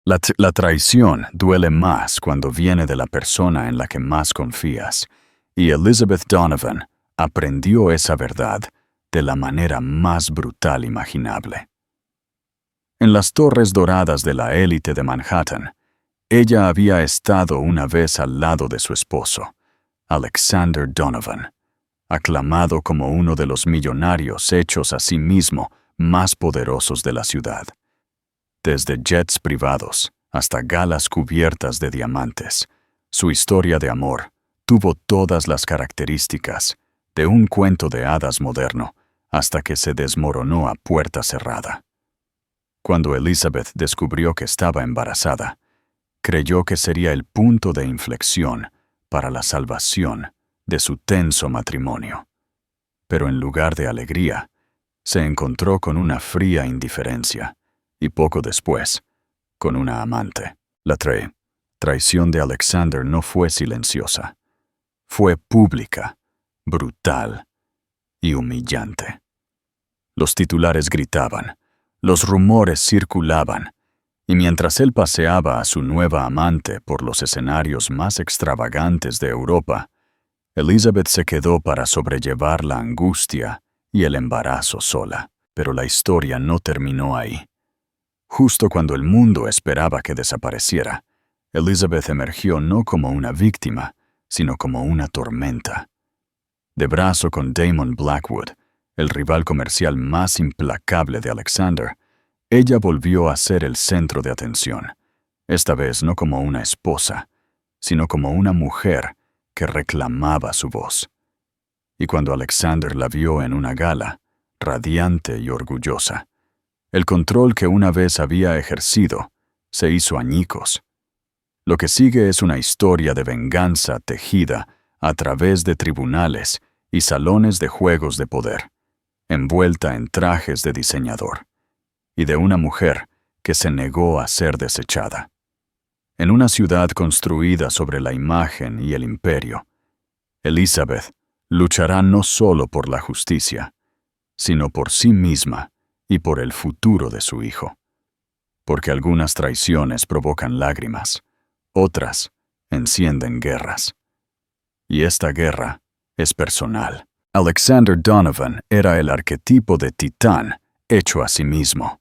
La traición duele más cuando viene de la persona en la que más confías, y Elizabeth Donovan aprendió esa verdad de la manera más brutal imaginable. En las torres doradas de la élite de Manhattan, ella había estado una vez al lado de su esposo, Alexander Donovan, aclamado como uno de los millonarios hechos a sí mismo más poderosos de la ciudad. Desde jets privados hasta galas cubiertas de diamantes, su historia de amor tuvo todas las características de un cuento de hadas moderno hasta que se desmoronó a puerta cerrada. Cuando Elizabeth descubrió que estaba embarazada, creyó que sería el punto de inflexión para la salvación de su tenso matrimonio. Pero en lugar de alegría, se encontró con una fría indiferencia y poco después, con una amante. La traición de Alexander no fue silenciosa. Fue pública, brutal y humillante. Los titulares gritaban, los rumores circulaban, y mientras él paseaba a su nueva amante por los escenarios más extravagantes de Europa, Elizabeth se quedó para sobrellevar la angustia y el embarazo sola. Pero la historia no terminó ahí. Justo cuando el mundo esperaba que desapareciera, Elizabeth emergió no como una víctima, sino como una tormenta. De brazo con Damon Blackwood, el rival comercial más implacable de Alexander, ella volvió a ser el centro de atención, esta vez no como una esposa, sino como una mujer que reclamaba su voz. Y cuando Alexander la vio en una gala, radiante y orgullosa, el control que una vez había ejercido se hizo añicos. Lo que sigue es una historia de venganza tejida a través de tribunales y salones de juegos de poder, envuelta en trajes de diseñador, y de una mujer que se negó a ser desechada. En una ciudad construida sobre la imagen y el imperio, Elizabeth luchará no solo por la justicia, sino por sí misma y por el futuro de su hijo. Porque algunas traiciones provocan lágrimas, otras encienden guerras. Y esta guerra es personal. Alexander Donovan era el arquetipo de titán hecho a sí mismo,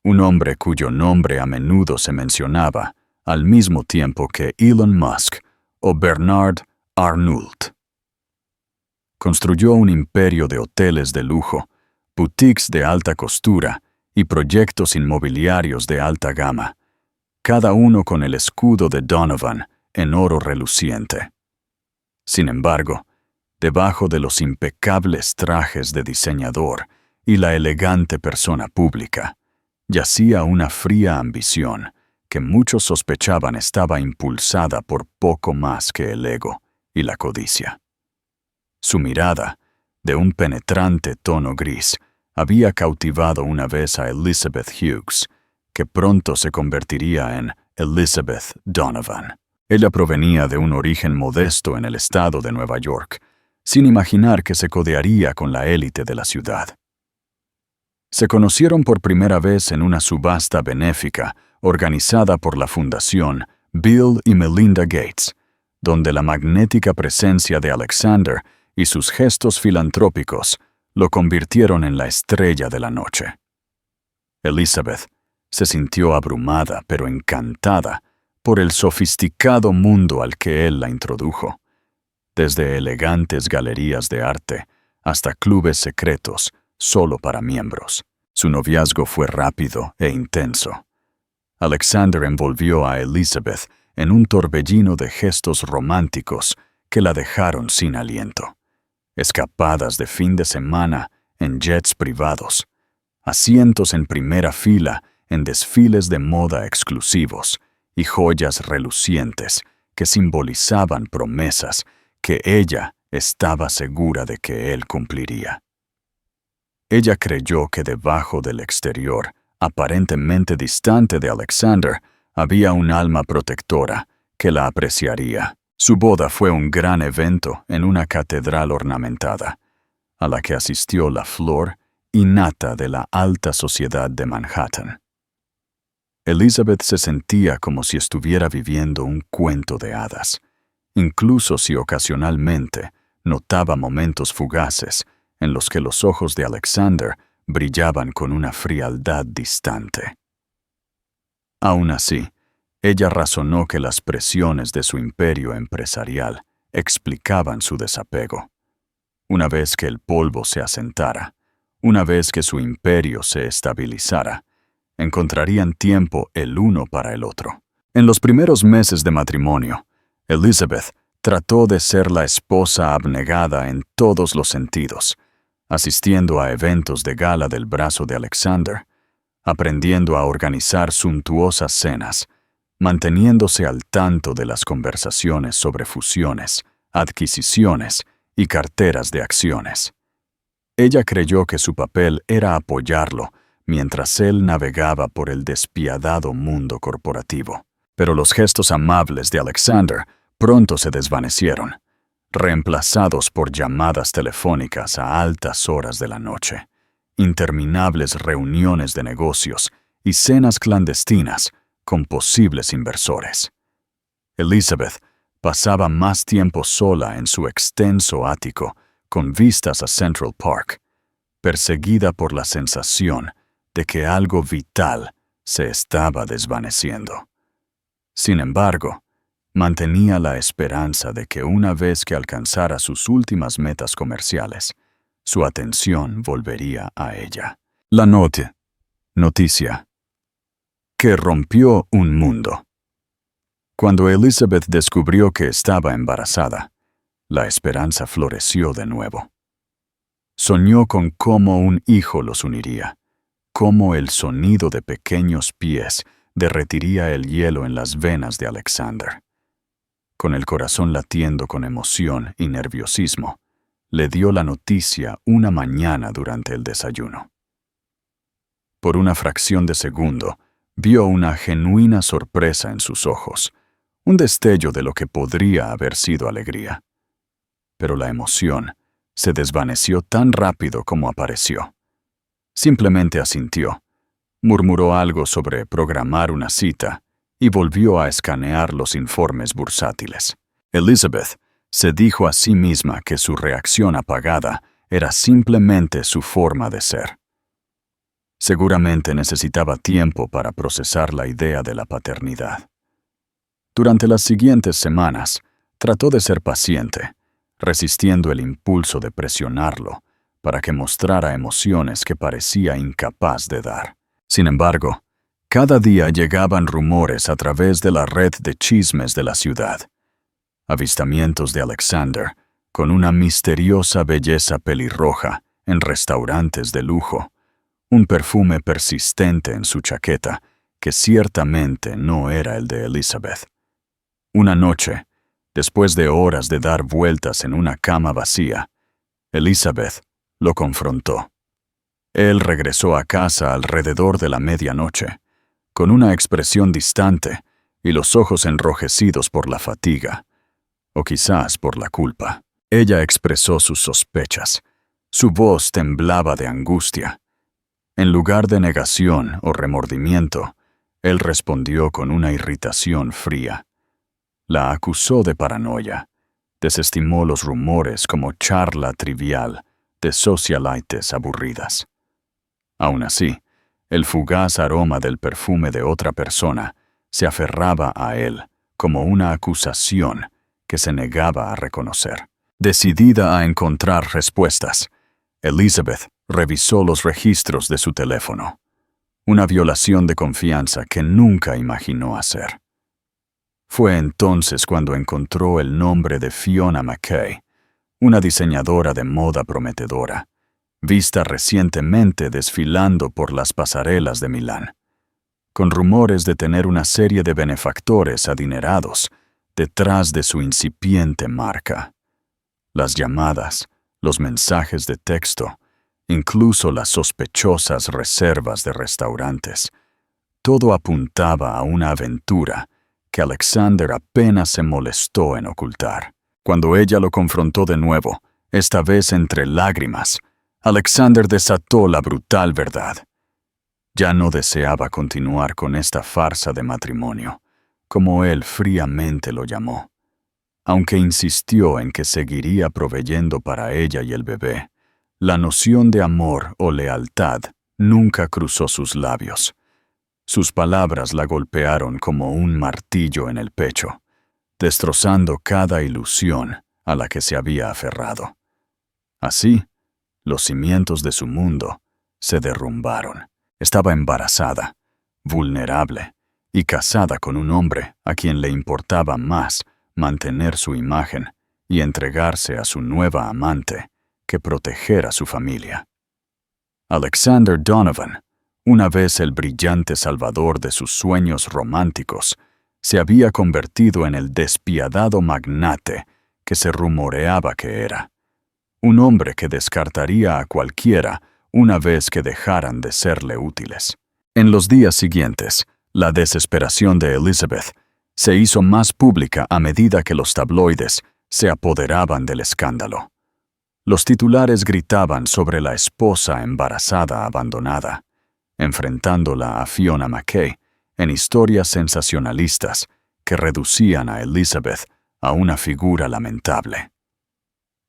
un hombre cuyo nombre a menudo se mencionaba al mismo tiempo que Elon Musk o Bernard Arnault. Construyó un imperio de hoteles de lujo, boutiques de alta costura y proyectos inmobiliarios de alta gama, cada uno con el escudo de Donovan en oro reluciente. Sin embargo, debajo de los impecables trajes de diseñador y la elegante persona pública, yacía una fría ambición que muchos sospechaban estaba impulsada por poco más que el ego y la codicia. Su mirada, de un penetrante tono gris, había cautivado una vez a Elizabeth Hughes, que pronto se convertiría en Elizabeth Donovan. Ella provenía de un origen modesto en el estado de Nueva York, sin imaginar que se codearía con la élite de la ciudad. Se conocieron por primera vez en una subasta benéfica organizada por la Fundación Bill y Melinda Gates, donde la magnética presencia de Alexander y sus gestos filantrópicos lo convirtieron en la estrella de la noche. Elizabeth se sintió abrumada pero encantada por el sofisticado mundo al que él la introdujo, desde elegantes galerías de arte hasta clubes secretos solo para miembros. Su noviazgo fue rápido e intenso. Alexander envolvió a Elizabeth en un torbellino de gestos románticos que la dejaron sin aliento. Escapadas de fin de semana en jets privados, asientos en primera fila en desfiles de moda exclusivos y joyas relucientes que simbolizaban promesas que ella estaba segura de que él cumpliría. Ella creyó que debajo del exterior, aparentemente distante de Alexander, había un alma protectora que la apreciaría. Su boda fue un gran evento en una catedral ornamentada, a la que asistió la flor y nata de la alta sociedad de Manhattan. Elizabeth se sentía como si estuviera viviendo un cuento de hadas, incluso si ocasionalmente notaba momentos fugaces en los que los ojos de Alexander brillaban con una frialdad distante. Aún así, ella razonó que las presiones de su imperio empresarial explicaban su desapego. Una vez que el polvo se asentara, una vez que su imperio se estabilizara, encontrarían tiempo el uno para el otro. En los primeros meses de matrimonio, Elizabeth trató de ser la esposa abnegada en todos los sentidos, asistiendo a eventos de gala del brazo de Alexander, aprendiendo a organizar suntuosas cenas, manteniéndose al tanto de las conversaciones sobre fusiones, adquisiciones y carteras de acciones. Ella creyó que su papel era apoyarlo mientras él navegaba por el despiadado mundo corporativo. Pero los gestos amables de Alexander pronto se desvanecieron, reemplazados por llamadas telefónicas a altas horas de la noche, interminables reuniones de negocios y cenas clandestinas con posibles inversores. Elizabeth pasaba más tiempo sola en su extenso ático con vistas a Central Park, perseguida por la sensación de que algo vital se estaba desvaneciendo. Sin embargo, mantenía la esperanza de que una vez que alcanzara sus últimas metas comerciales, su atención volvería a ella. La noticia que rompió un mundo. Cuando Elizabeth descubrió que estaba embarazada, la esperanza floreció de nuevo. Soñó con cómo un hijo los uniría, cómo el sonido de pequeños pies derretiría el hielo en las venas de Alexander. Con el corazón latiendo con emoción y nerviosismo, le dio la noticia una mañana durante el desayuno. Por una fracción de segundo, vio una genuina sorpresa en sus ojos, un destello de lo que podría haber sido alegría. Pero la emoción se desvaneció tan rápido como apareció. Simplemente asintió, murmuró algo sobre programar una cita y volvió a escanear los informes bursátiles. Elizabeth se dijo a sí misma que su reacción apagada era simplemente su forma de ser. Seguramente necesitaba tiempo para procesar la idea de la paternidad. Durante las siguientes semanas, trató de ser paciente, resistiendo el impulso de presionarlo para que mostrara emociones que parecía incapaz de dar. Sin embargo, cada día llegaban rumores a través de la red de chismes de la ciudad. Avistamientos de Alexander, con una misteriosa belleza pelirroja en restaurantes de lujo, un perfume persistente en su chaqueta que ciertamente no era el de Elizabeth. Una noche, después de horas de dar vueltas en una cama vacía, Elizabeth lo confrontó. Él regresó a casa alrededor de la medianoche, con una expresión distante y los ojos enrojecidos por la fatiga, o quizás por la culpa. Ella expresó sus sospechas. Su voz temblaba de angustia. En lugar de negación o remordimiento, él respondió con una irritación fría. La acusó de paranoia. Desestimó los rumores como charla trivial de socialites aburridas. Aún así, el fugaz aroma del perfume de otra persona se aferraba a él como una acusación que se negaba a reconocer. Decidida a encontrar respuestas, Elizabeth revisó los registros de su teléfono, una violación de confianza que nunca imaginó hacer. Fue entonces cuando encontró el nombre de Fiona McKay, una diseñadora de moda prometedora, vista recientemente desfilando por las pasarelas de Milán, con rumores de tener una serie de benefactores adinerados detrás de su incipiente marca. Las llamadas, los mensajes de texto, incluso las sospechosas reservas de restaurantes, todo apuntaba a una aventura que Alexander apenas se molestó en ocultar. Cuando ella lo confrontó de nuevo, esta vez entre lágrimas, Alexander desató la brutal verdad. Ya no deseaba continuar con esta farsa de matrimonio, como él fríamente lo llamó. Aunque insistió en que seguiría proveyendo para ella y el bebé, la noción de amor o lealtad nunca cruzó sus labios. Sus palabras la golpearon como un martillo en el pecho, destrozando cada ilusión a la que se había aferrado. Así, los cimientos de su mundo se derrumbaron. Estaba embarazada, vulnerable y casada con un hombre a quien le importaba más mantener su imagen y entregarse a su nueva amante que proteger a su familia. Alexander Donovan, una vez el brillante salvador de sus sueños románticos, se había convertido en el despiadado magnate que se rumoreaba que era. Un hombre que descartaría a cualquiera una vez que dejaran de serle útiles. En los días siguientes, la desesperación de Elizabeth se hizo más pública a medida que los tabloides se apoderaban del escándalo. Los titulares gritaban sobre la esposa embarazada abandonada, enfrentándola a Fiona McCay en historias sensacionalistas que reducían a Elizabeth a una figura lamentable.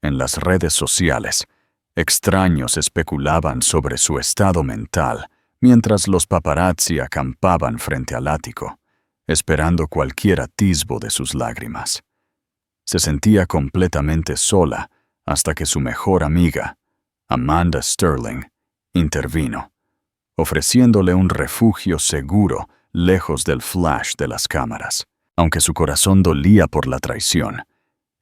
En las redes sociales, extraños especulaban sobre su estado mental mientras los paparazzi acampaban frente al ático, esperando cualquier atisbo de sus lágrimas. Se sentía completamente sola hasta que su mejor amiga, Amanda Sterling, intervino, ofreciéndole un refugio seguro lejos del flash de las cámaras. Aunque su corazón dolía por la traición,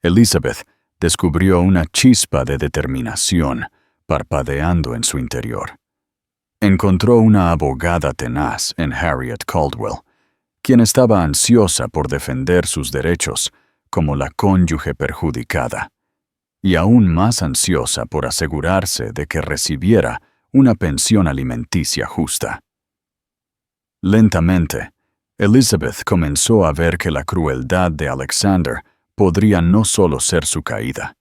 Elizabeth descubrió una chispa de determinación parpadeando en su interior. Encontró una abogada tenaz en Harriet Caldwell, quien estaba ansiosa por defender sus derechos como la cónyuge perjudicada, y aún más ansiosa por asegurarse de que recibiera una pensión alimenticia justa. Lentamente, Elizabeth comenzó a ver que la crueldad de Alexander podría no solo ser su caída.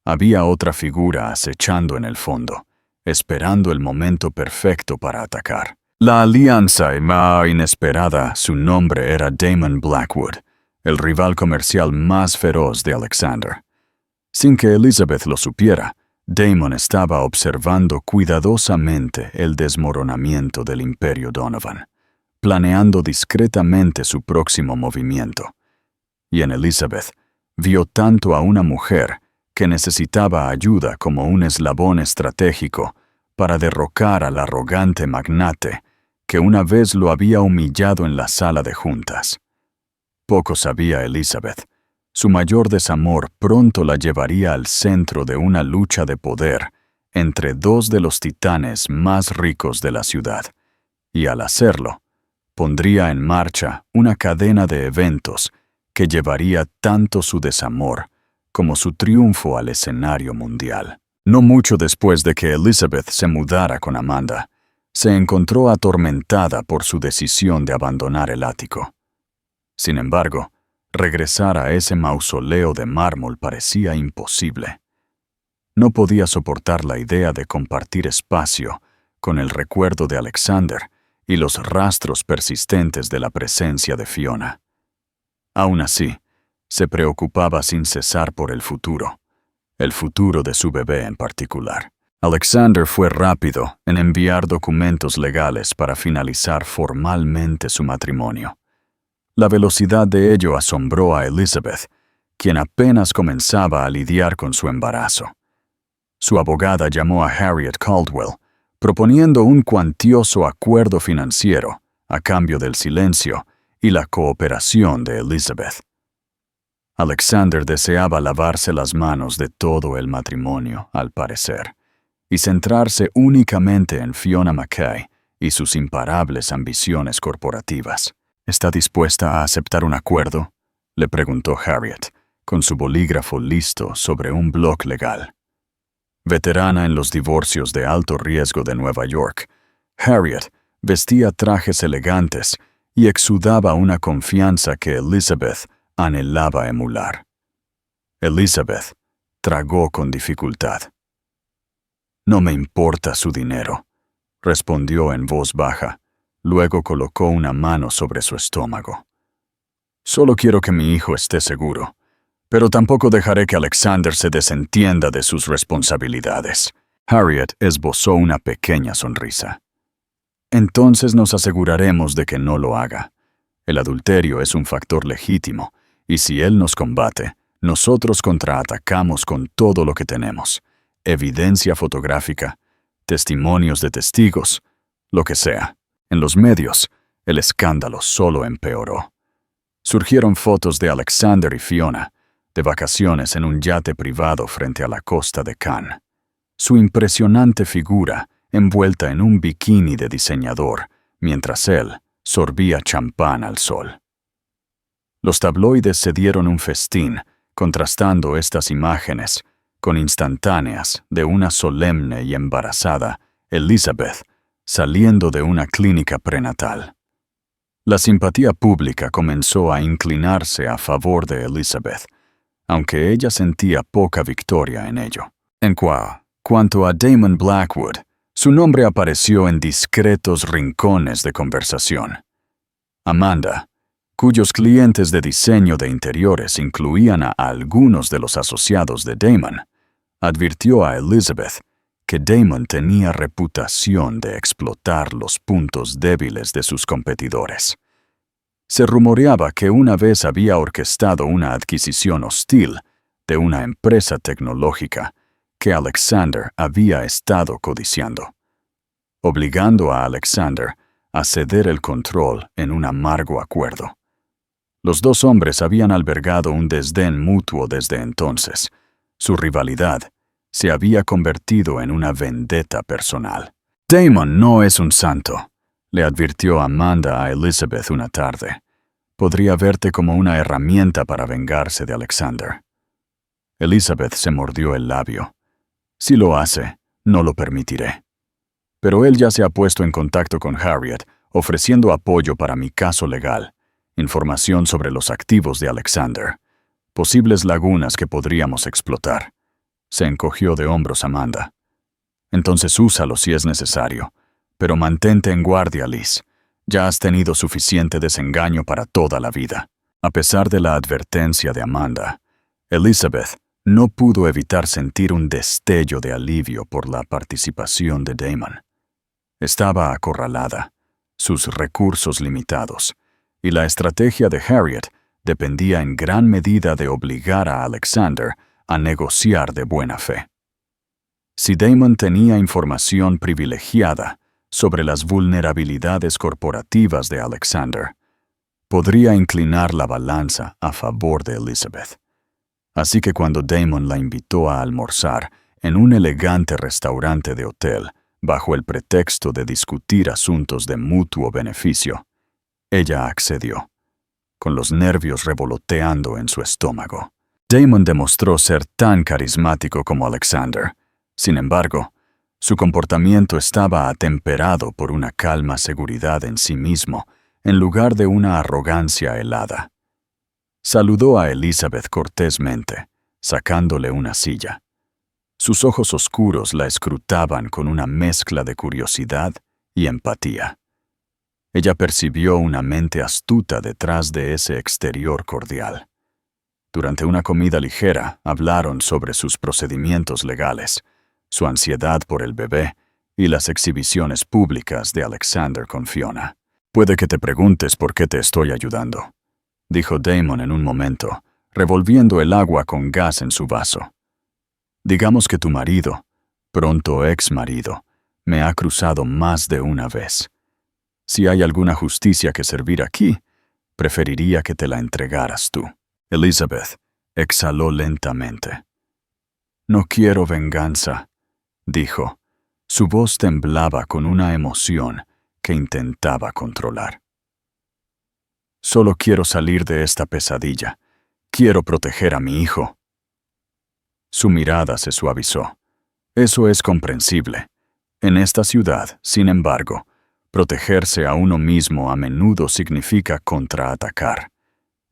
Había otra figura acechando en el fondo, esperando el momento perfecto para atacar. La alianza más inesperada, su nombre era Damon Blackwood, el rival comercial más feroz de Alexander. Sin que Elizabeth lo supiera, Damon estaba observando cuidadosamente el desmoronamiento del imperio Donovan, planeando discretamente su próximo movimiento. Y en Elizabeth vio tanto a una mujer que necesitaba ayuda como un eslabón estratégico para derrocar al arrogante magnate que una vez lo había humillado en la sala de juntas. Poco sabía Elizabeth. Su mayor desamor pronto la llevaría al centro de una lucha de poder entre dos de los titanes más ricos de la ciudad, y al hacerlo, pondría en marcha una cadena de eventos que llevaría tanto su desamor como su triunfo al escenario mundial. No mucho después de que Elizabeth se mudara con Amanda, se encontró atormentada por su decisión de abandonar el ático. Sin embargo, regresar a ese mausoleo de mármol parecía imposible. No podía soportar la idea de compartir espacio con el recuerdo de Alexander y los rastros persistentes de la presencia de Fiona. Aún así, se preocupaba sin cesar por el futuro de su bebé en particular. Alexander fue rápido en enviar documentos legales para finalizar formalmente su matrimonio. La velocidad de ello asombró a Elizabeth, quien apenas comenzaba a lidiar con su embarazo. Su abogada llamó a Harriet Caldwell, proponiendo un cuantioso acuerdo financiero a cambio del silencio y la cooperación de Elizabeth. Alexander deseaba lavarse las manos de todo el matrimonio, al parecer, y centrarse únicamente en Fiona McCay y sus imparables ambiciones corporativas. ¿Está dispuesta a aceptar un acuerdo?, le preguntó Harriet, con su bolígrafo listo sobre un bloc legal. Veterana en los divorcios de alto riesgo de Nueva York, Harriet vestía trajes elegantes y exudaba una confianza que Elizabeth anhelaba emular. Elizabeth tragó con dificultad. «No me importa su dinero», respondió en voz baja. Luego colocó una mano sobre su estómago. Solo quiero que mi hijo esté seguro, pero tampoco dejaré que Alexander se desentienda de sus responsabilidades. Harriet esbozó una pequeña sonrisa. Entonces nos aseguraremos de que no lo haga. El adulterio es un factor legítimo, y si él nos combate, nosotros contraatacamos con todo lo que tenemos. Evidencia fotográfica, testimonios de testigos, lo que sea. En los medios, el escándalo solo empeoró. Surgieron fotos de Alexander y Fiona, de vacaciones en un yate privado frente a la costa de Cannes. Su impresionante figura, envuelta en un bikini de diseñador, mientras él sorbía champán al sol. Los tabloides se dieron un festín, contrastando estas imágenes con instantáneas de una solemne y embarazada Elizabeth saliendo de una clínica prenatal. La simpatía pública comenzó a inclinarse a favor de Elizabeth, aunque ella sentía poca victoria en ello. En cuanto a Damon Blackwood, su nombre apareció en discretos rincones de conversación. Amanda, cuyos clientes de diseño de interiores incluían a algunos de los asociados de Damon, advirtió a Elizabeth que Damon tenía reputación de explotar los puntos débiles de sus competidores. Se rumoreaba que una vez había orquestado una adquisición hostil de una empresa tecnológica que Alexander había estado codiciando, obligando a Alexander a ceder el control en un amargo acuerdo. Los dos hombres habían albergado un desdén mutuo desde entonces. Su rivalidad se había convertido en una vendetta personal. Damon no es un santo, le advirtió Amanda a Elizabeth una tarde. Podría verte como una herramienta para vengarse de Alexander. Elizabeth se mordió el labio. Si lo hace, no lo permitiré. Pero él ya se ha puesto en contacto con Harriet, ofreciendo apoyo para mi caso legal, información sobre los activos de Alexander, posibles lagunas que podríamos explotar. Se encogió de hombros Amanda. Entonces úsalo si es necesario, pero mantente en guardia, Liz. Ya has tenido suficiente desengaño para toda la vida. A pesar de la advertencia de Amanda, Elizabeth no pudo evitar sentir un destello de alivio por la participación de Damon. Estaba acorralada, sus recursos limitados, y la estrategia de Harriet dependía en gran medida de obligar a Alexander a negociar de buena fe. Si Damon tenía información privilegiada sobre las vulnerabilidades corporativas de Alexander, podría inclinar la balanza a favor de Elizabeth. Así que cuando Damon la invitó a almorzar en un elegante restaurante de hotel, bajo el pretexto de discutir asuntos de mutuo beneficio, ella accedió, con los nervios revoloteando en su estómago. Damon demostró ser tan carismático como Alexander. Sin embargo, su comportamiento estaba atemperado por una calma seguridad en sí mismo, en lugar de una arrogancia helada. Saludó a Elizabeth cortésmente, sacándole una silla. Sus ojos oscuros la escrutaban con una mezcla de curiosidad y empatía. Ella percibió una mente astuta detrás de ese exterior cordial. Durante una comida ligera, hablaron sobre sus procedimientos legales, su ansiedad por el bebé y las exhibiciones públicas de Alexander con Fiona. «Puede que te preguntes por qué te estoy ayudando», dijo Damon en un momento, revolviendo el agua con gas en su vaso. «Digamos que tu marido, pronto ex marido, me ha cruzado más de una vez. Si hay alguna justicia que servir aquí, preferiría que te la entregaras tú». Elizabeth exhaló lentamente. «No quiero venganza», dijo. Su voz temblaba con una emoción que intentaba controlar. «Solo quiero salir de esta pesadilla. Quiero proteger a mi hijo». Su mirada se suavizó. Eso es comprensible. En esta ciudad, sin embargo, protegerse a uno mismo a menudo significa contraatacar,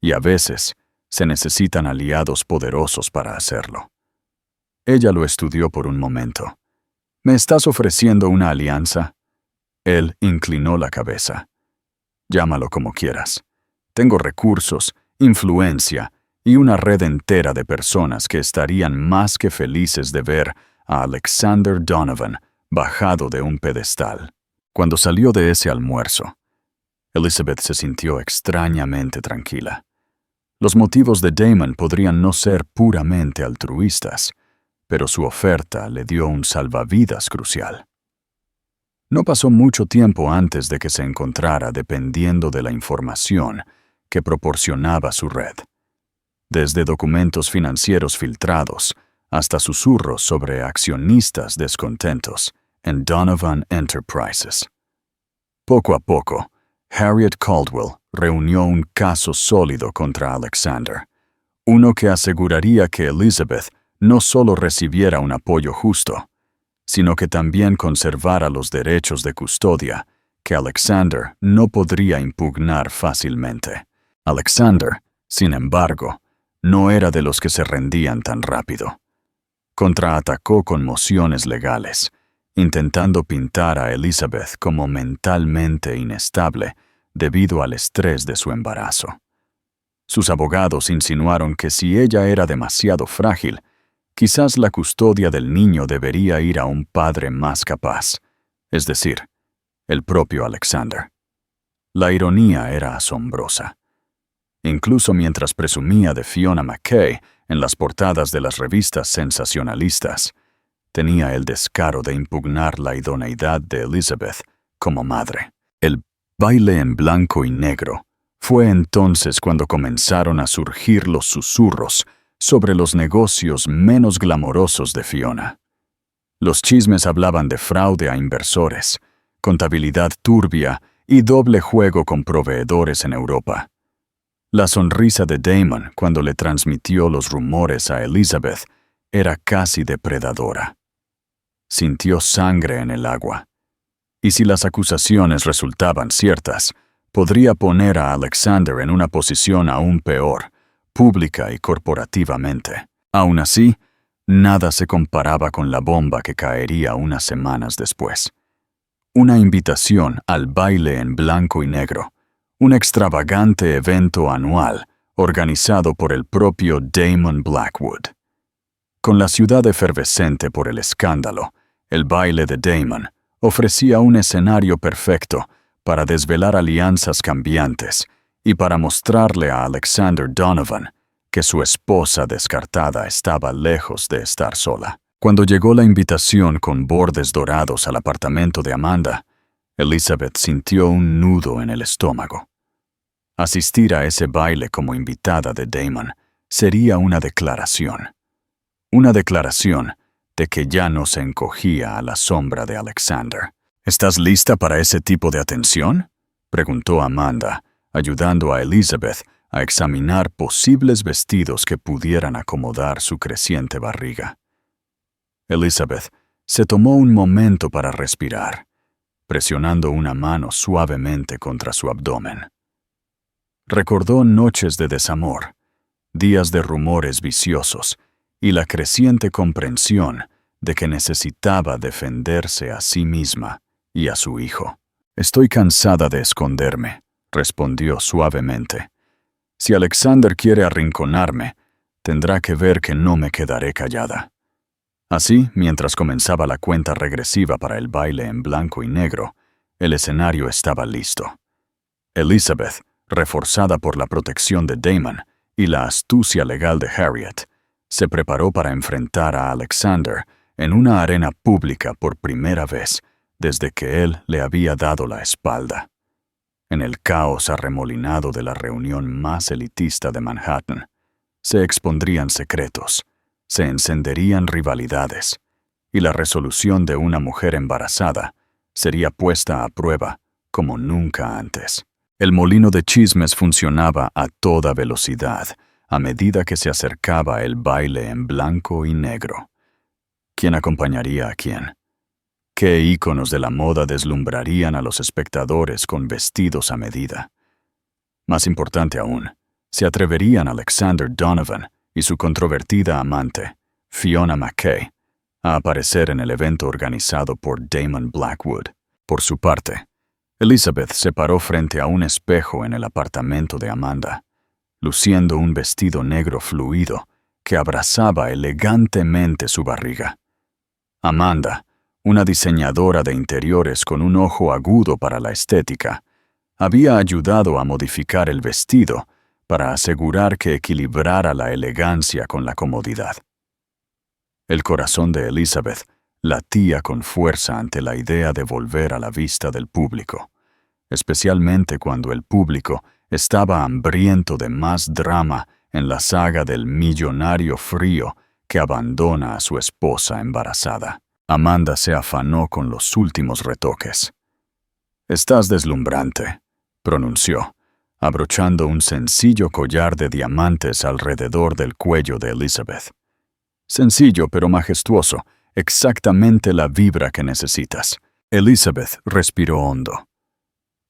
y a veces se necesitan aliados poderosos para hacerlo. Ella lo estudió por un momento. «¿Me estás ofreciendo una alianza?», Él inclinó la cabeza. Llámalo como quieras. Tengo recursos, influencia y una red entera de personas que estarían más que felices de ver a Alexander Donovan bajado de un pedestal. Cuando salió de ese almuerzo, Elizabeth se sintió extrañamente tranquila. Los motivos de Damon podrían no ser puramente altruistas, pero su oferta le dio un salvavidas crucial. No pasó mucho tiempo antes de que se encontrara dependiendo de la información que proporcionaba su red, desde documentos financieros filtrados hasta susurros sobre accionistas descontentos en Donovan Enterprises. Poco a poco, Harriet Caldwell reunió un caso sólido contra Alexander, uno que aseguraría que Elizabeth no solo recibiera un apoyo justo, sino que también conservara los derechos de custodia que Alexander no podría impugnar fácilmente. Alexander, sin embargo, no era de los que se rendían tan rápido. Contraatacó con mociones legales, intentando pintar a Elizabeth como mentalmente inestable debido al estrés de su embarazo. Sus abogados insinuaron que si ella era demasiado frágil, quizás la custodia del niño debería ir a un padre más capaz, es decir, el propio Alexander. La ironía era asombrosa. Incluso mientras presumía de Fiona McKay en las portadas de las revistas sensacionalistas, tenía el descaro de impugnar la idoneidad de Elizabeth como madre. El baile en blanco y negro fue entonces cuando comenzaron a surgir los susurros sobre los negocios menos glamorosos de Fiona. Los chismes hablaban de fraude a inversores, contabilidad turbia y doble juego con proveedores en Europa. La sonrisa de Damon cuando le transmitió los rumores a Elizabeth era casi depredadora. Sintió sangre en el agua. Y si las acusaciones resultaban ciertas, podría poner a Alexander en una posición aún peor, pública y corporativamente. Aún así, nada se comparaba con la bomba que caería unas semanas después. Una invitación al baile en blanco y negro, un extravagante evento anual organizado por el propio Damon Blackwood. Con la ciudad efervescente por el escándalo, el baile de Damon ofrecía un escenario perfecto para desvelar alianzas cambiantes y para mostrarle a Alexander Donovan que su esposa descartada estaba lejos de estar sola. Cuando llegó la invitación con bordes dorados al apartamento de Amanda, Elizabeth sintió un nudo en el estómago. Asistir a ese baile como invitada de Damon sería una declaración. Una declaración de que ya no se encogía a la sombra de Alexander. ¿Estás lista para ese tipo de atención?, preguntó Amanda, ayudando a Elizabeth a examinar posibles vestidos que pudieran acomodar su creciente barriga. Elizabeth se tomó un momento para respirar, presionando una mano suavemente contra su abdomen. Recordó noches de desamor, días de rumores viciosos y la creciente comprensión de que necesitaba defenderse a sí misma y a su hijo. «Estoy cansada de esconderme», respondió suavemente. «Si Alexander quiere arrinconarme, tendrá que ver que no me quedaré callada». Así, mientras comenzaba la cuenta regresiva para el baile en blanco y negro, el escenario estaba listo. Elizabeth, reforzada por la protección de Damon y la astucia legal de Harriet, se preparó para enfrentar a Alexander en una arena pública por primera vez desde que él le había dado la espalda. En el caos arremolinado de la reunión más elitista de Manhattan, se expondrían secretos, se encenderían rivalidades, y la resolución de una mujer embarazada sería puesta a prueba como nunca antes. El molino de chismes funcionaba a toda velocidad a medida que se acercaba el baile en blanco y negro. ¿Quién acompañaría a quién? ¿Qué íconos de la moda deslumbrarían a los espectadores con vestidos a medida? Más importante aún, ¿se atreverían Alexander Donovan y su controvertida amante, Fiona McKay, a aparecer en el evento organizado por Damon Blackwood? Por su parte, Elizabeth se paró frente a un espejo en el apartamento de Amanda, luciendo un vestido negro fluido que abrazaba elegantemente su barriga. Amanda, una diseñadora de interiores con un ojo agudo para la estética, había ayudado a modificar el vestido para asegurar que equilibrara la elegancia con la comodidad. El corazón de Elizabeth latía con fuerza ante la idea de volver a la vista del público, especialmente cuando el público estaba hambriento de más drama en la saga del millonario frío que abandona a su esposa embarazada. Amanda se afanó con los últimos retoques. «Estás deslumbrante», pronunció, abrochando un sencillo collar de diamantes alrededor del cuello de Elizabeth. «Sencillo pero majestuoso, exactamente la vibra que necesitas». Elizabeth respiró hondo.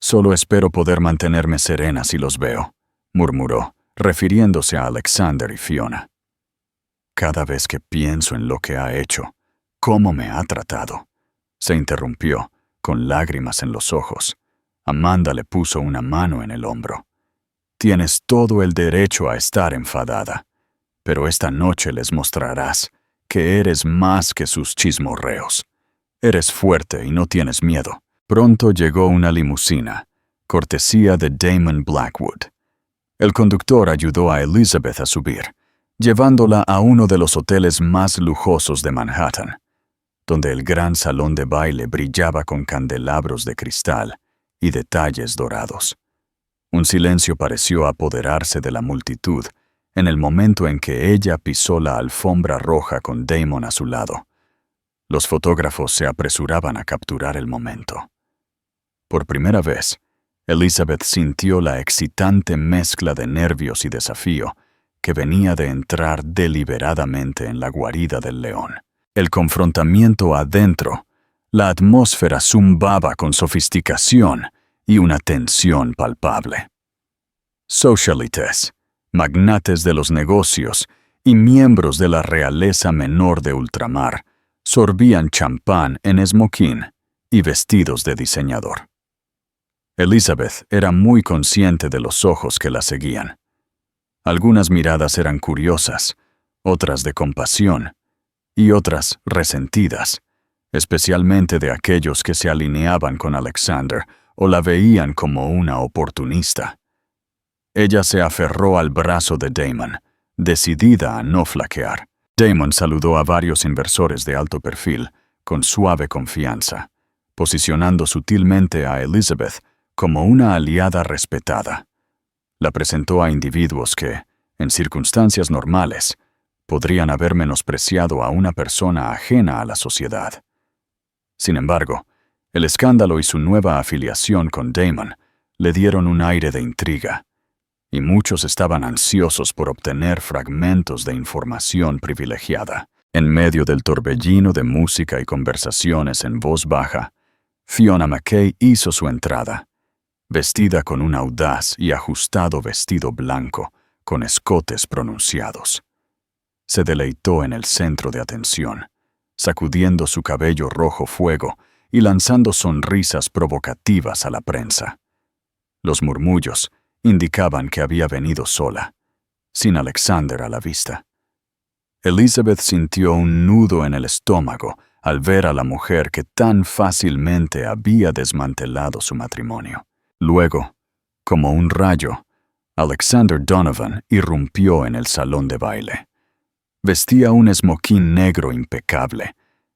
«Solo espero poder mantenerme serena si los veo», murmuró, refiriéndose a Alexander y Fiona. «Cada vez que pienso en lo que ha hecho, cómo me ha tratado», se interrumpió, con lágrimas en los ojos. Amanda le puso una mano en el hombro. «Tienes todo el derecho a estar enfadada, pero esta noche les mostrarás que eres más que sus chismorreos. Eres fuerte y no tienes miedo». Pronto llegó una limusina, cortesía de Damon Blackwood. El conductor ayudó a Elizabeth a subir, llevándola a uno de los hoteles más lujosos de Manhattan, donde el gran salón de baile brillaba con candelabros de cristal y detalles dorados. Un silencio pareció apoderarse de la multitud en el momento en que ella pisó la alfombra roja con Damon a su lado. Los fotógrafos se apresuraban a capturar el momento. Por primera vez, Elizabeth sintió la excitante mezcla de nervios y desafío que venía de entrar deliberadamente en la guarida del león. El confrontamiento adentro, la atmósfera zumbaba con sofisticación y una tensión palpable. Socialites, magnates de los negocios y miembros de la realeza menor de ultramar sorbían champán en esmoquín y vestidos de diseñador. Elizabeth era muy consciente de los ojos que la seguían. Algunas miradas eran curiosas, otras de compasión y otras resentidas, especialmente de aquellos que se alineaban con Alexander o la veían como una oportunista. Ella se aferró al brazo de Damon, decidida a no flaquear. Damon saludó a varios inversores de alto perfil, con suave confianza, posicionando sutilmente a Elizabeth como una aliada respetada. La presentó a individuos que, en circunstancias normales, podrían haber menospreciado a una persona ajena a la sociedad. Sin embargo, el escándalo y su nueva afiliación con Damon le dieron un aire de intriga, y muchos estaban ansiosos por obtener fragmentos de información privilegiada. En medio del torbellino de música y conversaciones en voz baja, Fiona McKay hizo su entrada, vestida con un audaz y ajustado vestido blanco con escotes pronunciados. Se deleitó en el centro de atención, sacudiendo su cabello rojo fuego y lanzando sonrisas provocativas a la prensa. Los murmullos indicaban que había venido sola, sin Alexander a la vista. Elizabeth sintió un nudo en el estómago al ver a la mujer que tan fácilmente había desmantelado su matrimonio. Luego, como un rayo, Alexander Donovan irrumpió en el salón de baile. Vestía un esmoquín negro impecable,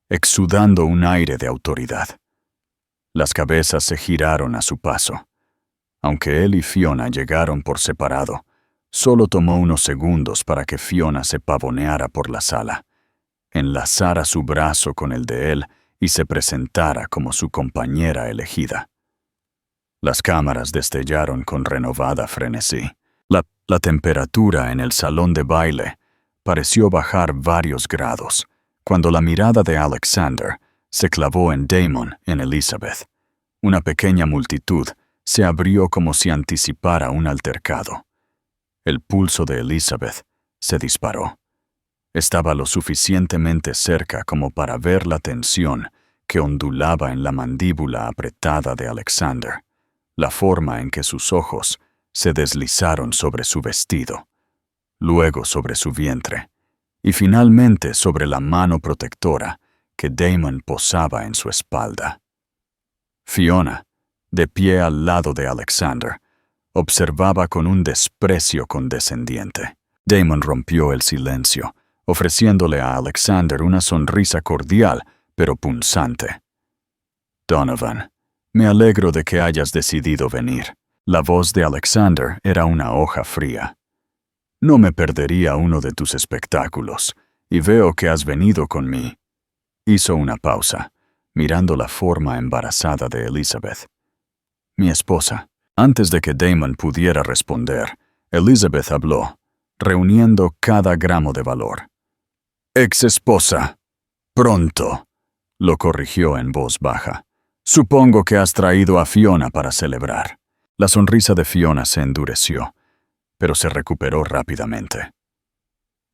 exudando un aire de autoridad. Las cabezas se giraron a su paso. Aunque él y Fiona llegaron por separado, solo tomó unos segundos para que Fiona se pavoneara por la sala, enlazara su brazo con el de él y se presentara como su compañera elegida. Las cámaras destellaron con renovada frenesí. La temperatura en el salón de baile pareció bajar varios grados cuando la mirada de Alexander se clavó en Damon en Elizabeth. Una pequeña multitud se abrió como si anticipara un altercado. El pulso de Elizabeth se disparó. Estaba lo suficientemente cerca como para ver la tensión que ondulaba en la mandíbula apretada de Alexander, la forma en que sus ojos se deslizaron sobre su vestido, luego sobre su vientre, y finalmente sobre la mano protectora que Damon posaba en su espalda. Fiona, de pie al lado de Alexander, observaba con un desprecio condescendiente. Damon rompió el silencio, ofreciéndole a Alexander una sonrisa cordial pero punzante. «Donovan, me alegro de que hayas decidido venir». La voz de Alexander era una hoja fría. «No me perdería uno de tus espectáculos, y veo que has venido con mí». Hizo una pausa, mirando la forma embarazada de Elizabeth. «Mi esposa». Antes de que Damon pudiera responder, Elizabeth habló, reuniendo cada gramo de valor. «Ex esposa. Pronto», lo corrigió en voz baja. «Supongo que has traído a Fiona para celebrar». La sonrisa de Fiona se endureció, pero se recuperó rápidamente.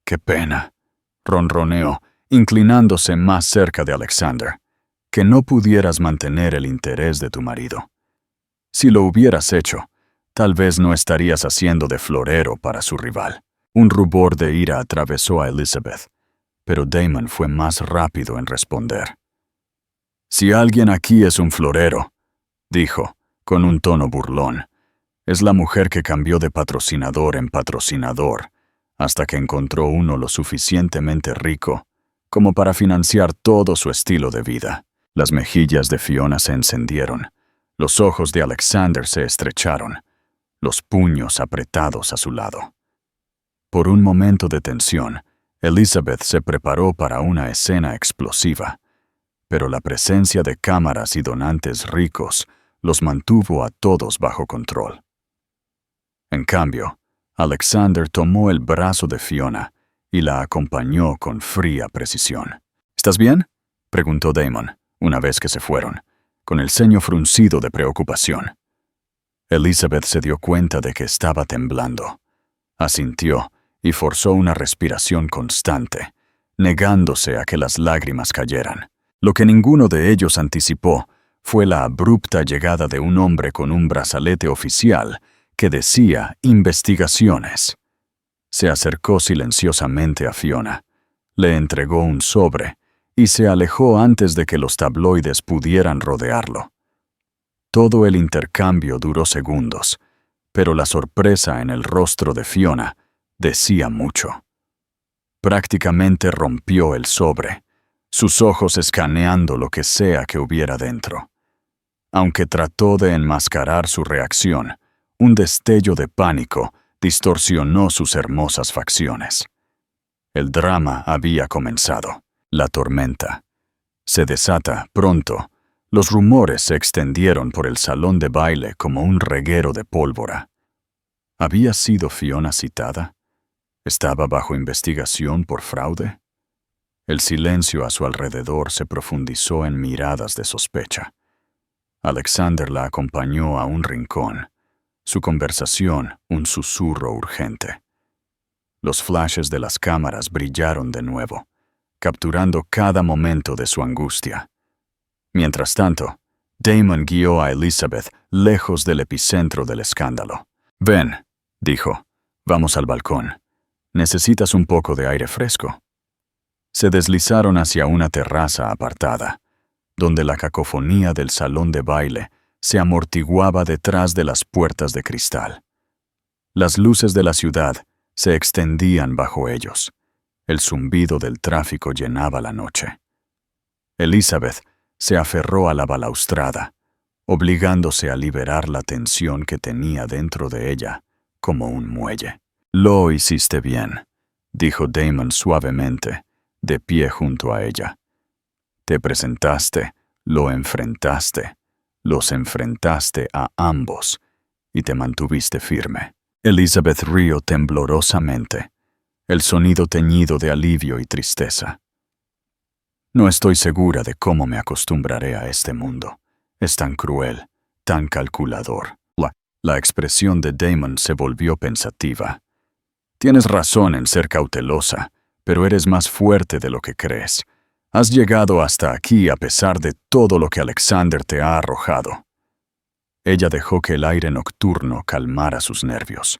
«Qué pena», ronroneó, inclinándose más cerca de Alexander, «que no pudieras mantener el interés de tu marido. Si lo hubieras hecho, tal vez no estarías haciendo de florero para su rival». Un rubor de ira atravesó a Elizabeth, pero Damon fue más rápido en responder. «Si alguien aquí es un florero», dijo, con un tono burlón, «es la mujer que cambió de patrocinador en patrocinador, hasta que encontró uno lo suficientemente rico como para financiar todo su estilo de vida». Las mejillas de Fiona se encendieron, los ojos de Alexander se estrecharon, los puños apretados a su lado. Por un momento de tensión, Elizabeth se preparó para una escena explosiva, pero la presencia de cámaras y donantes ricos los mantuvo a todos bajo control. En cambio, Alexander tomó el brazo de Fiona y la acompañó con fría precisión. «¿Estás bien?», preguntó Damon, una vez que se fueron, con el ceño fruncido de preocupación. Elizabeth se dio cuenta de que estaba temblando. Asintió y forzó una respiración constante, negándose a que las lágrimas cayeran. Lo que ninguno de ellos anticipó fue la abrupta llegada de un hombre con un brazalete oficial que decía «Investigaciones». Se acercó silenciosamente a Fiona, le entregó un sobre y se alejó antes de que los tabloides pudieran rodearlo. Todo el intercambio duró segundos, pero la sorpresa en el rostro de Fiona decía mucho. Prácticamente rompió el sobre, sus ojos escaneando lo que sea que hubiera dentro. Aunque trató de enmascarar su reacción, un destello de pánico distorsionó sus hermosas facciones. El drama había comenzado. La tormenta se desata pronto. Los rumores se extendieron por el salón de baile como un reguero de pólvora. ¿Había sido Fiona citada? ¿Estaba bajo investigación por fraude? El silencio a su alrededor se profundizó en miradas de sospecha. Alexander la acompañó a un rincón, su conversación un susurro urgente. Los flashes de las cámaras brillaron de nuevo, capturando cada momento de su angustia. Mientras tanto, Damon guió a Elizabeth lejos del epicentro del escándalo. «Ven», dijo, «vamos al balcón. ¿Necesitas un poco de aire fresco?» Se deslizaron hacia una terraza apartada, donde la cacofonía del salón de baile se amortiguaba detrás de las puertas de cristal. Las luces de la ciudad se extendían bajo ellos. El zumbido del tráfico llenaba la noche. Elizabeth se aferró a la balaustrada, obligándose a liberar la tensión que tenía dentro de ella como un muelle. «Lo hiciste bien», dijo Damon suavemente, de pie junto a ella. «Te presentaste, lo enfrentaste, los enfrentaste a ambos y te mantuviste firme». Elizabeth rió temblorosamente, el sonido teñido de alivio y tristeza. «No estoy segura de cómo me acostumbraré a este mundo. Es tan cruel, tan calculador». La expresión de Damon se volvió pensativa. «Tienes razón en ser cautelosa, pero eres más fuerte de lo que crees. Has llegado hasta aquí a pesar de todo lo que Alexander te ha arrojado. Ella dejó que el aire nocturno calmara sus nervios,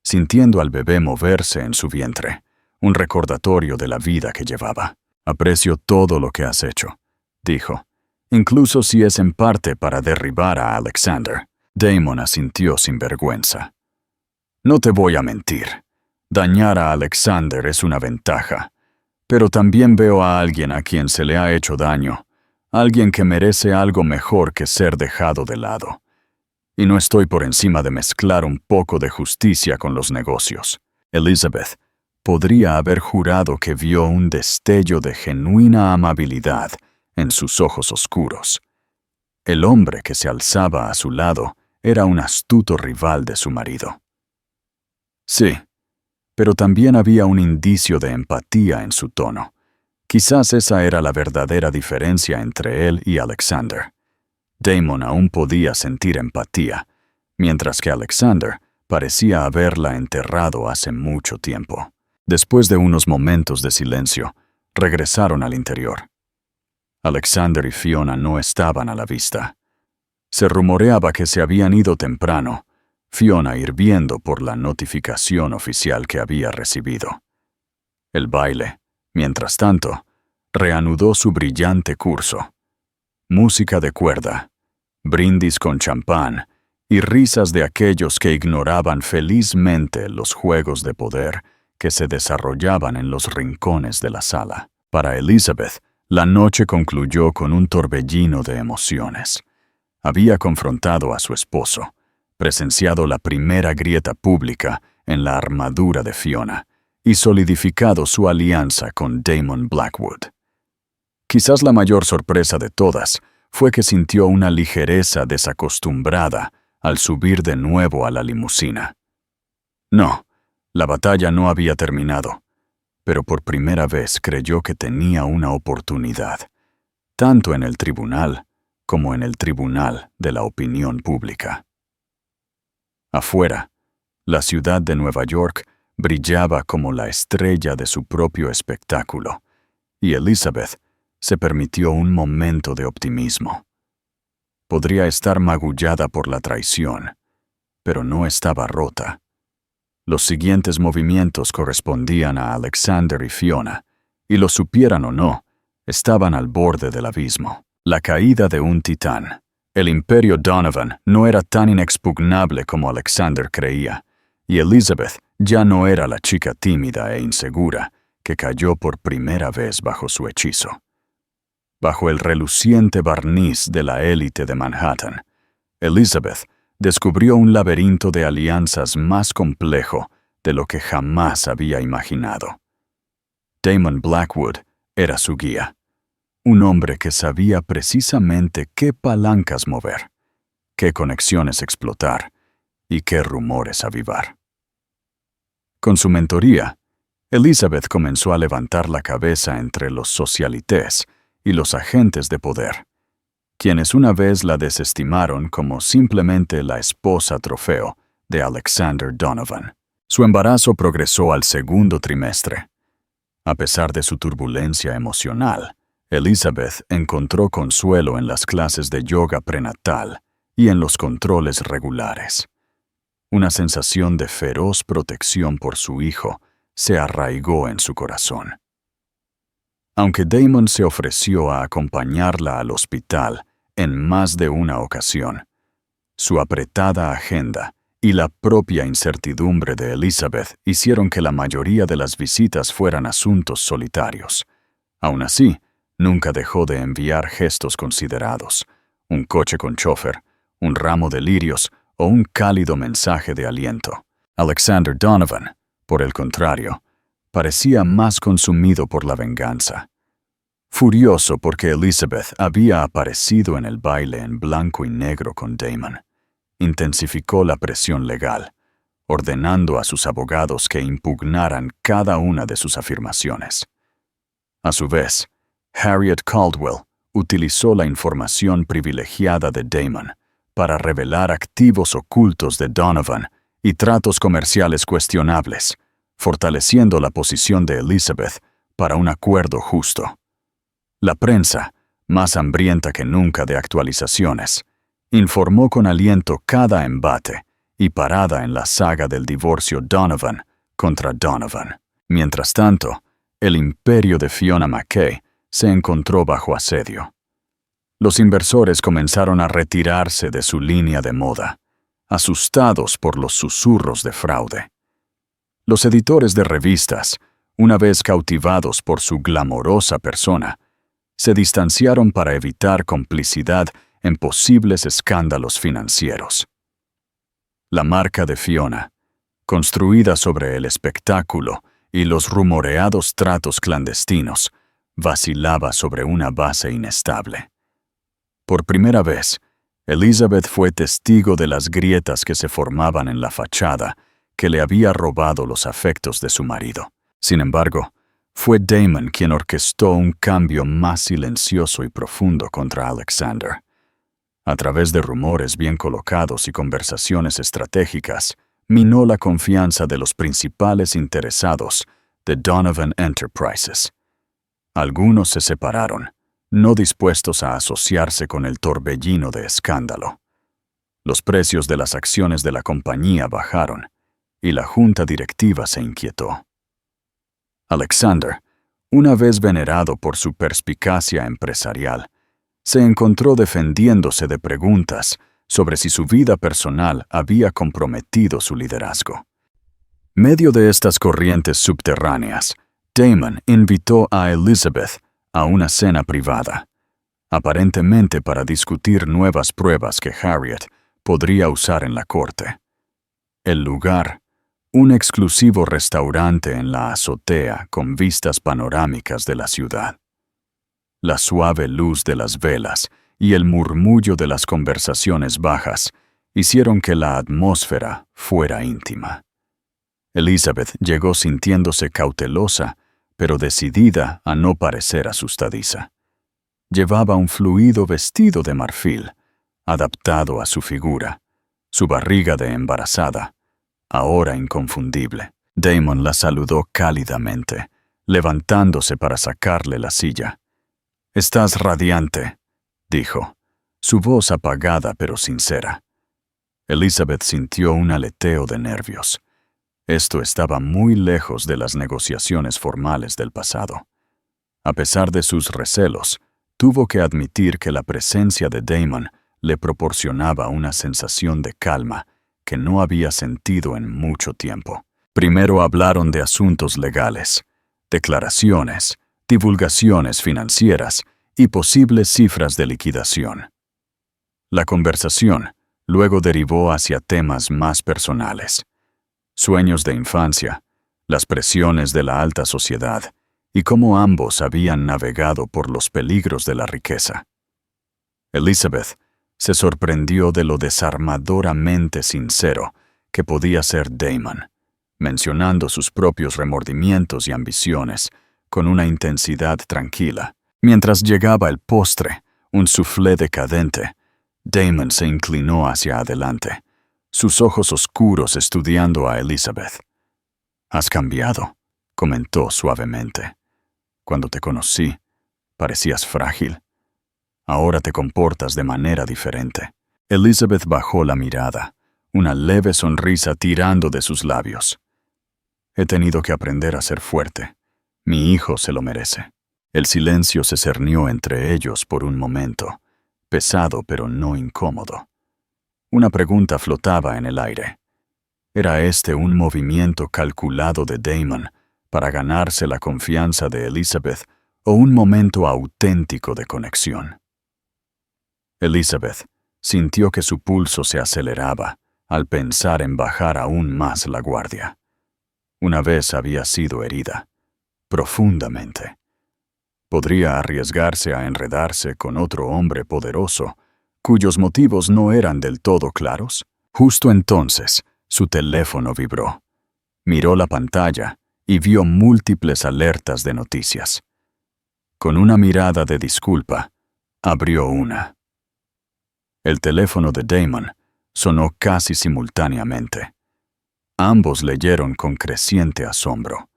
sintiendo al bebé moverse en su vientre, un recordatorio de la vida que llevaba. Aprecio todo lo que has hecho, dijo, incluso si es en parte para derribar a Alexander. Damon asintió sin vergüenza. No te voy a mentir. Dañar a Alexander es una ventaja, pero también veo a alguien a quien se le ha hecho daño, alguien que merece algo mejor que ser dejado de lado. Y no estoy por encima de mezclar un poco de justicia con los negocios. Elizabeth podría haber jurado que vio un destello de genuina amabilidad en sus ojos oscuros. El hombre que se alzaba a su lado era un astuto rival de su marido. Sí, pero también había un indicio de empatía en su tono. Quizás esa era la verdadera diferencia entre él y Alexander. Damon aún podía sentir empatía, mientras que Alexander parecía haberla enterrado hace mucho tiempo. Después de unos momentos de silencio, regresaron al interior. Alexander y Fiona no estaban a la vista. Se rumoreaba que se habían ido temprano, Fiona hirviendo por la notificación oficial que había recibido. El baile, mientras tanto, reanudó su brillante curso. Música de cuerda, brindis con champán y risas de aquellos que ignoraban felizmente los juegos de poder que se desarrollaban en los rincones de la sala. Para Elizabeth, la noche concluyó con un torbellino de emociones. Había confrontado a su esposo, presenciado la primera grieta pública en la armadura de Fiona y solidificado su alianza con Damon Blackwood. Quizás la mayor sorpresa de todas fue que sintió una ligereza desacostumbrada al subir de nuevo a la limusina. No, la batalla no había terminado, pero por primera vez creyó que tenía una oportunidad, tanto en el tribunal como en el tribunal de la opinión pública. Afuera, la ciudad de Nueva York brillaba como la estrella de su propio espectáculo, y Elizabeth se permitió un momento de optimismo. Podría estar magullada por la traición, pero no estaba rota. Los siguientes movimientos correspondían a Alexander y Fiona, y lo supieran o no, estaban al borde del abismo. La caída de un titán. El imperio Donovan no era tan inexpugnable como Alexander creía, y Elizabeth ya no era la chica tímida e insegura que cayó por primera vez bajo su hechizo. Bajo el reluciente barniz de la élite de Manhattan, Elizabeth descubrió un laberinto de alianzas más complejo de lo que jamás había imaginado. Damon Blackwood era su guía, un hombre que sabía precisamente qué palancas mover, qué conexiones explotar y qué rumores avivar. Con su mentoría, Elizabeth comenzó a levantar la cabeza entre los socialites y los agentes de poder, quienes una vez la desestimaron como simplemente la esposa trofeo de Alexander Donovan. Su embarazo progresó al segundo trimestre. A pesar de su turbulencia emocional, Elizabeth encontró consuelo en las clases de yoga prenatal y en los controles regulares. Una sensación de feroz protección por su hijo se arraigó en su corazón. Aunque Damon se ofreció a acompañarla al hospital en más de una ocasión, su apretada agenda y la propia incertidumbre de Elizabeth hicieron que la mayoría de las visitas fueran asuntos solitarios. Aún así, nunca dejó de enviar gestos considerados, un coche con chofer, un ramo de lirios o un cálido mensaje de aliento. Alexander Donovan, por el contrario, parecía más consumido por la venganza. Furioso porque Elizabeth había aparecido en el baile en blanco y negro con Damon, intensificó la presión legal, ordenando a sus abogados que impugnaran cada una de sus afirmaciones. A su vez, Harriet Caldwell utilizó la información privilegiada de Damon para revelar activos ocultos de Donovan y tratos comerciales cuestionables, fortaleciendo la posición de Elizabeth para un acuerdo justo. La prensa, más hambrienta que nunca de actualizaciones, informó con aliento cada embate y parada en la saga del divorcio Donovan contra Donovan. Mientras tanto, el imperio de Fiona McCay se encontró bajo asedio. Los inversores comenzaron a retirarse de su línea de moda, asustados por los susurros de fraude. Los editores de revistas, una vez cautivados por su glamorosa persona, se distanciaron para evitar complicidad en posibles escándalos financieros. La marca de Fiona, construida sobre el espectáculo y los rumoreados tratos clandestinos, vacilaba sobre una base inestable. Por primera vez, Elizabeth fue testigo de las grietas que se formaban en la fachada que le había robado los afectos de su marido. Sin embargo, fue Damon quien orquestó un cambio más silencioso y profundo contra Alexander. A través de rumores bien colocados y conversaciones estratégicas, minó la confianza de los principales interesados de Donovan Enterprises. Algunos se separaron, no dispuestos a asociarse con el torbellino de escándalo. Los precios de las acciones de la compañía bajaron y la junta directiva se inquietó. Alexander, una vez venerado por su perspicacia empresarial, se encontró defendiéndose de preguntas sobre si su vida personal había comprometido su liderazgo. Medio de estas corrientes subterráneas, Damon invitó a Elizabeth a una cena privada, aparentemente para discutir nuevas pruebas que Harriet podría usar en la corte. El lugar, un exclusivo restaurante en la azotea con vistas panorámicas de la ciudad. La suave luz de las velas y el murmullo de las conversaciones bajas hicieron que la atmósfera fuera íntima. Elizabeth llegó sintiéndose cautelosa, pero decidida a no parecer asustadiza. Llevaba un fluido vestido de marfil, adaptado a su figura, su barriga de embarazada, ahora inconfundible. Damon la saludó cálidamente, levantándose para sacarle la silla. «Estás radiante», dijo, su voz apagada pero sincera. Elizabeth sintió un aleteo de nervios. Esto estaba muy lejos de las negociaciones formales del pasado. A pesar de sus recelos, tuvo que admitir que la presencia de Damon le proporcionaba una sensación de calma que no había sentido en mucho tiempo. Primero hablaron de asuntos legales, declaraciones, divulgaciones financieras y posibles cifras de liquidación. La conversación luego derivó hacia temas más personales: sueños de infancia, las presiones de la alta sociedad y cómo ambos habían navegado por los peligros de la riqueza. Elizabeth se sorprendió de lo desarmadoramente sincero que podía ser Damon, mencionando sus propios remordimientos y ambiciones con una intensidad tranquila. Mientras llegaba el postre, un soufflé decadente, Damon se inclinó hacia adelante, sus ojos oscuros estudiando a Elizabeth. «Has cambiado», comentó suavemente. «Cuando te conocí, parecías frágil. Ahora te comportas de manera diferente». Elizabeth bajó la mirada, una leve sonrisa tirando de sus labios. «He tenido que aprender a ser fuerte. Mi hijo se lo merece». El silencio se cernió entre ellos por un momento, pesado pero no incómodo. Una pregunta flotaba en el aire. ¿Era este un movimiento calculado de Damon para ganarse la confianza de Elizabeth o un momento auténtico de conexión? Elizabeth sintió que su pulso se aceleraba al pensar en bajar aún más la guardia. Una vez había sido herida, profundamente. Podría arriesgarse a enredarse con otro hombre poderoso, cuyos motivos no eran del todo claros. Justo entonces, su teléfono vibró. Miró la pantalla y vio múltiples alertas de noticias. Con una mirada de disculpa, abrió una. El teléfono de Damon sonó casi simultáneamente. Ambos leyeron con creciente asombro.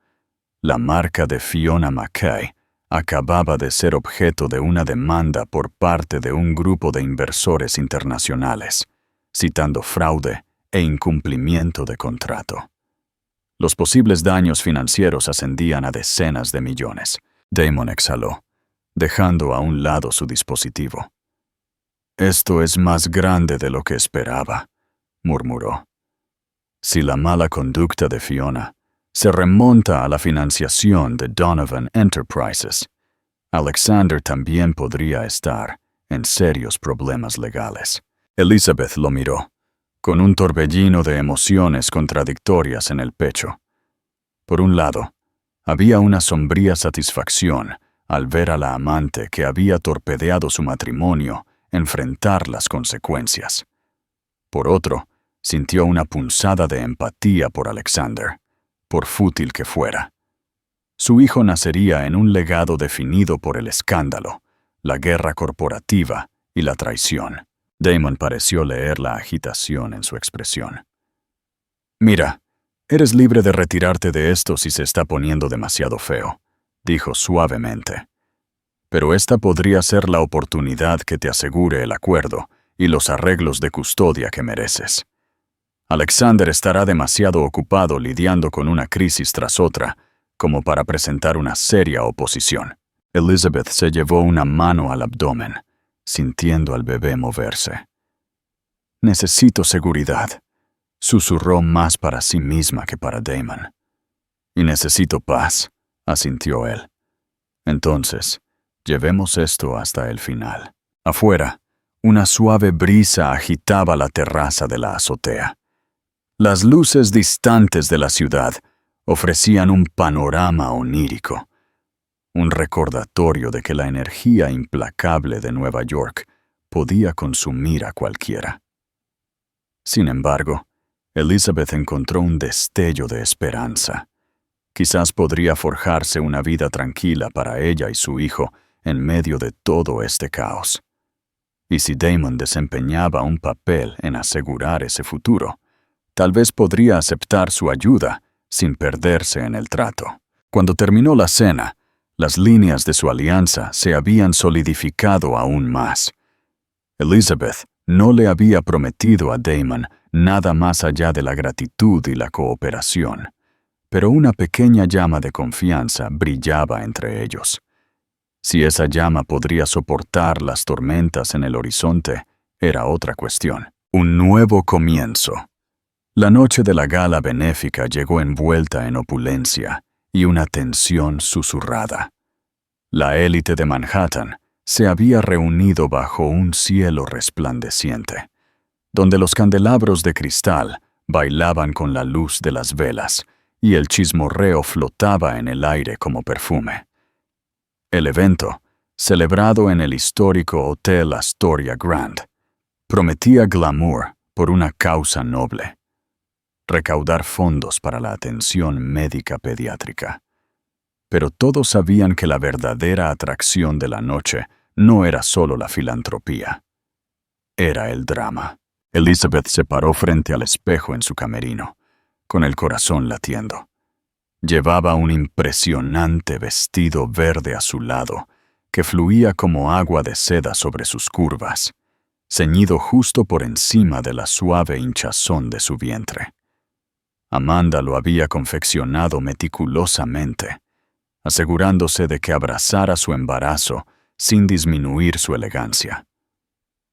La marca de Fiona McCay acababa de ser objeto de una demanda por parte de un grupo de inversores internacionales, citando fraude e incumplimiento de contrato. Los posibles daños financieros ascendían a decenas de millones. Damon exhaló, dejando a un lado su dispositivo. «Esto es más grande de lo que esperaba», murmuró. Si la mala conducta de Fiona se remonta a la financiación de Donovan Enterprises, Alexander también podría estar en serios problemas legales. Elizabeth lo miró, con un torbellino de emociones contradictorias en el pecho. Por un lado, había una sombría satisfacción al ver a la amante que había torpedeado su matrimonio enfrentar las consecuencias. Por otro, sintió una punzada de empatía por Alexander, por fútil que fuera. Su hijo nacería en un legado definido por el escándalo, la guerra corporativa y la traición. Damon pareció leer la agitación en su expresión. «Mira, eres libre de retirarte de esto si se está poniendo demasiado feo», dijo suavemente. «Pero esta podría ser la oportunidad que te asegure el acuerdo y los arreglos de custodia que mereces. Alexander estará demasiado ocupado lidiando con una crisis tras otra como para presentar una seria oposición». Elizabeth se llevó una mano al abdomen, sintiendo al bebé moverse. «Necesito seguridad», susurró más para sí misma que para Damon. «Y necesito paz», asintió él. «Entonces, llevemos esto hasta el final». Afuera, una suave brisa agitaba la terraza de la azotea. Las luces distantes de la ciudad ofrecían un panorama onírico, un recordatorio de que la energía implacable de Nueva York podía consumir a cualquiera. Sin embargo, Elizabeth encontró un destello de esperanza. Quizás podría forjarse una vida tranquila para ella y su hijo en medio de todo este caos. Y si Damon desempeñaba un papel en asegurar ese futuro, tal vez podría aceptar su ayuda sin perderse en el trato. Cuando terminó la cena, las líneas de su alianza se habían solidificado aún más. Elizabeth no le había prometido a Damon nada más allá de la gratitud y la cooperación, pero una pequeña llama de confianza brillaba entre ellos. Si esa llama podría soportar las tormentas en el horizonte, era otra cuestión. Un nuevo comienzo. La noche de la gala benéfica llegó envuelta en opulencia y una tensión susurrada. La élite de Manhattan se había reunido bajo un cielo resplandeciente, donde los candelabros de cristal bailaban con la luz de las velas y el chismorreo flotaba en el aire como perfume. El evento, celebrado en el histórico Hotel Astoria Grand, prometía glamour por una causa noble: recaudar fondos para la atención médica pediátrica. Pero todos sabían que la verdadera atracción de la noche no era solo la filantropía. Era el drama. Elizabeth se paró frente al espejo en su camerino, con el corazón latiendo. Llevaba un impresionante vestido verde azulado que fluía como agua de seda sobre sus curvas, ceñido justo por encima de la suave hinchazón de su vientre. Amanda lo había confeccionado meticulosamente, asegurándose de que abrazara su embarazo sin disminuir su elegancia.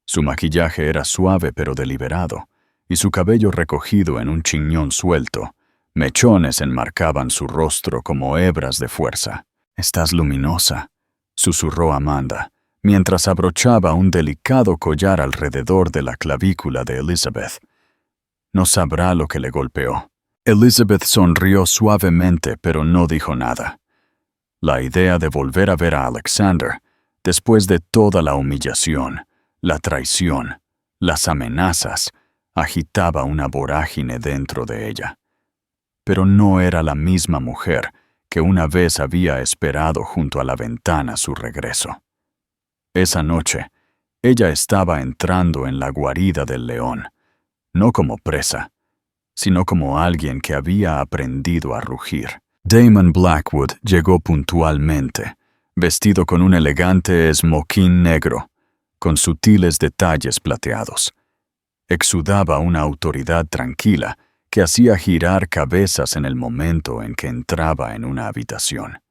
Su maquillaje era suave pero deliberado, y su cabello recogido en un chiñón suelto, mechones enmarcaban su rostro como hebras de fuerza. «Estás luminosa», susurró Amanda, mientras abrochaba un delicado collar alrededor de la clavícula de Elizabeth. No sabrá lo que le golpeó. Elizabeth sonrió suavemente, pero no dijo nada. La idea de volver a ver a Alexander, después de toda la humillación, la traición, las amenazas, agitaba una vorágine dentro de ella. Pero no era la misma mujer que una vez había esperado junto a la ventana su regreso. Esa noche, ella estaba entrando en la guarida del león, no como presa, sino como alguien que había aprendido a rugir. Damon Blackwood llegó puntualmente, vestido con un elegante smoking negro, con sutiles detalles plateados. Exudaba una autoridad tranquila que hacía girar cabezas en el momento en que entraba en una habitación.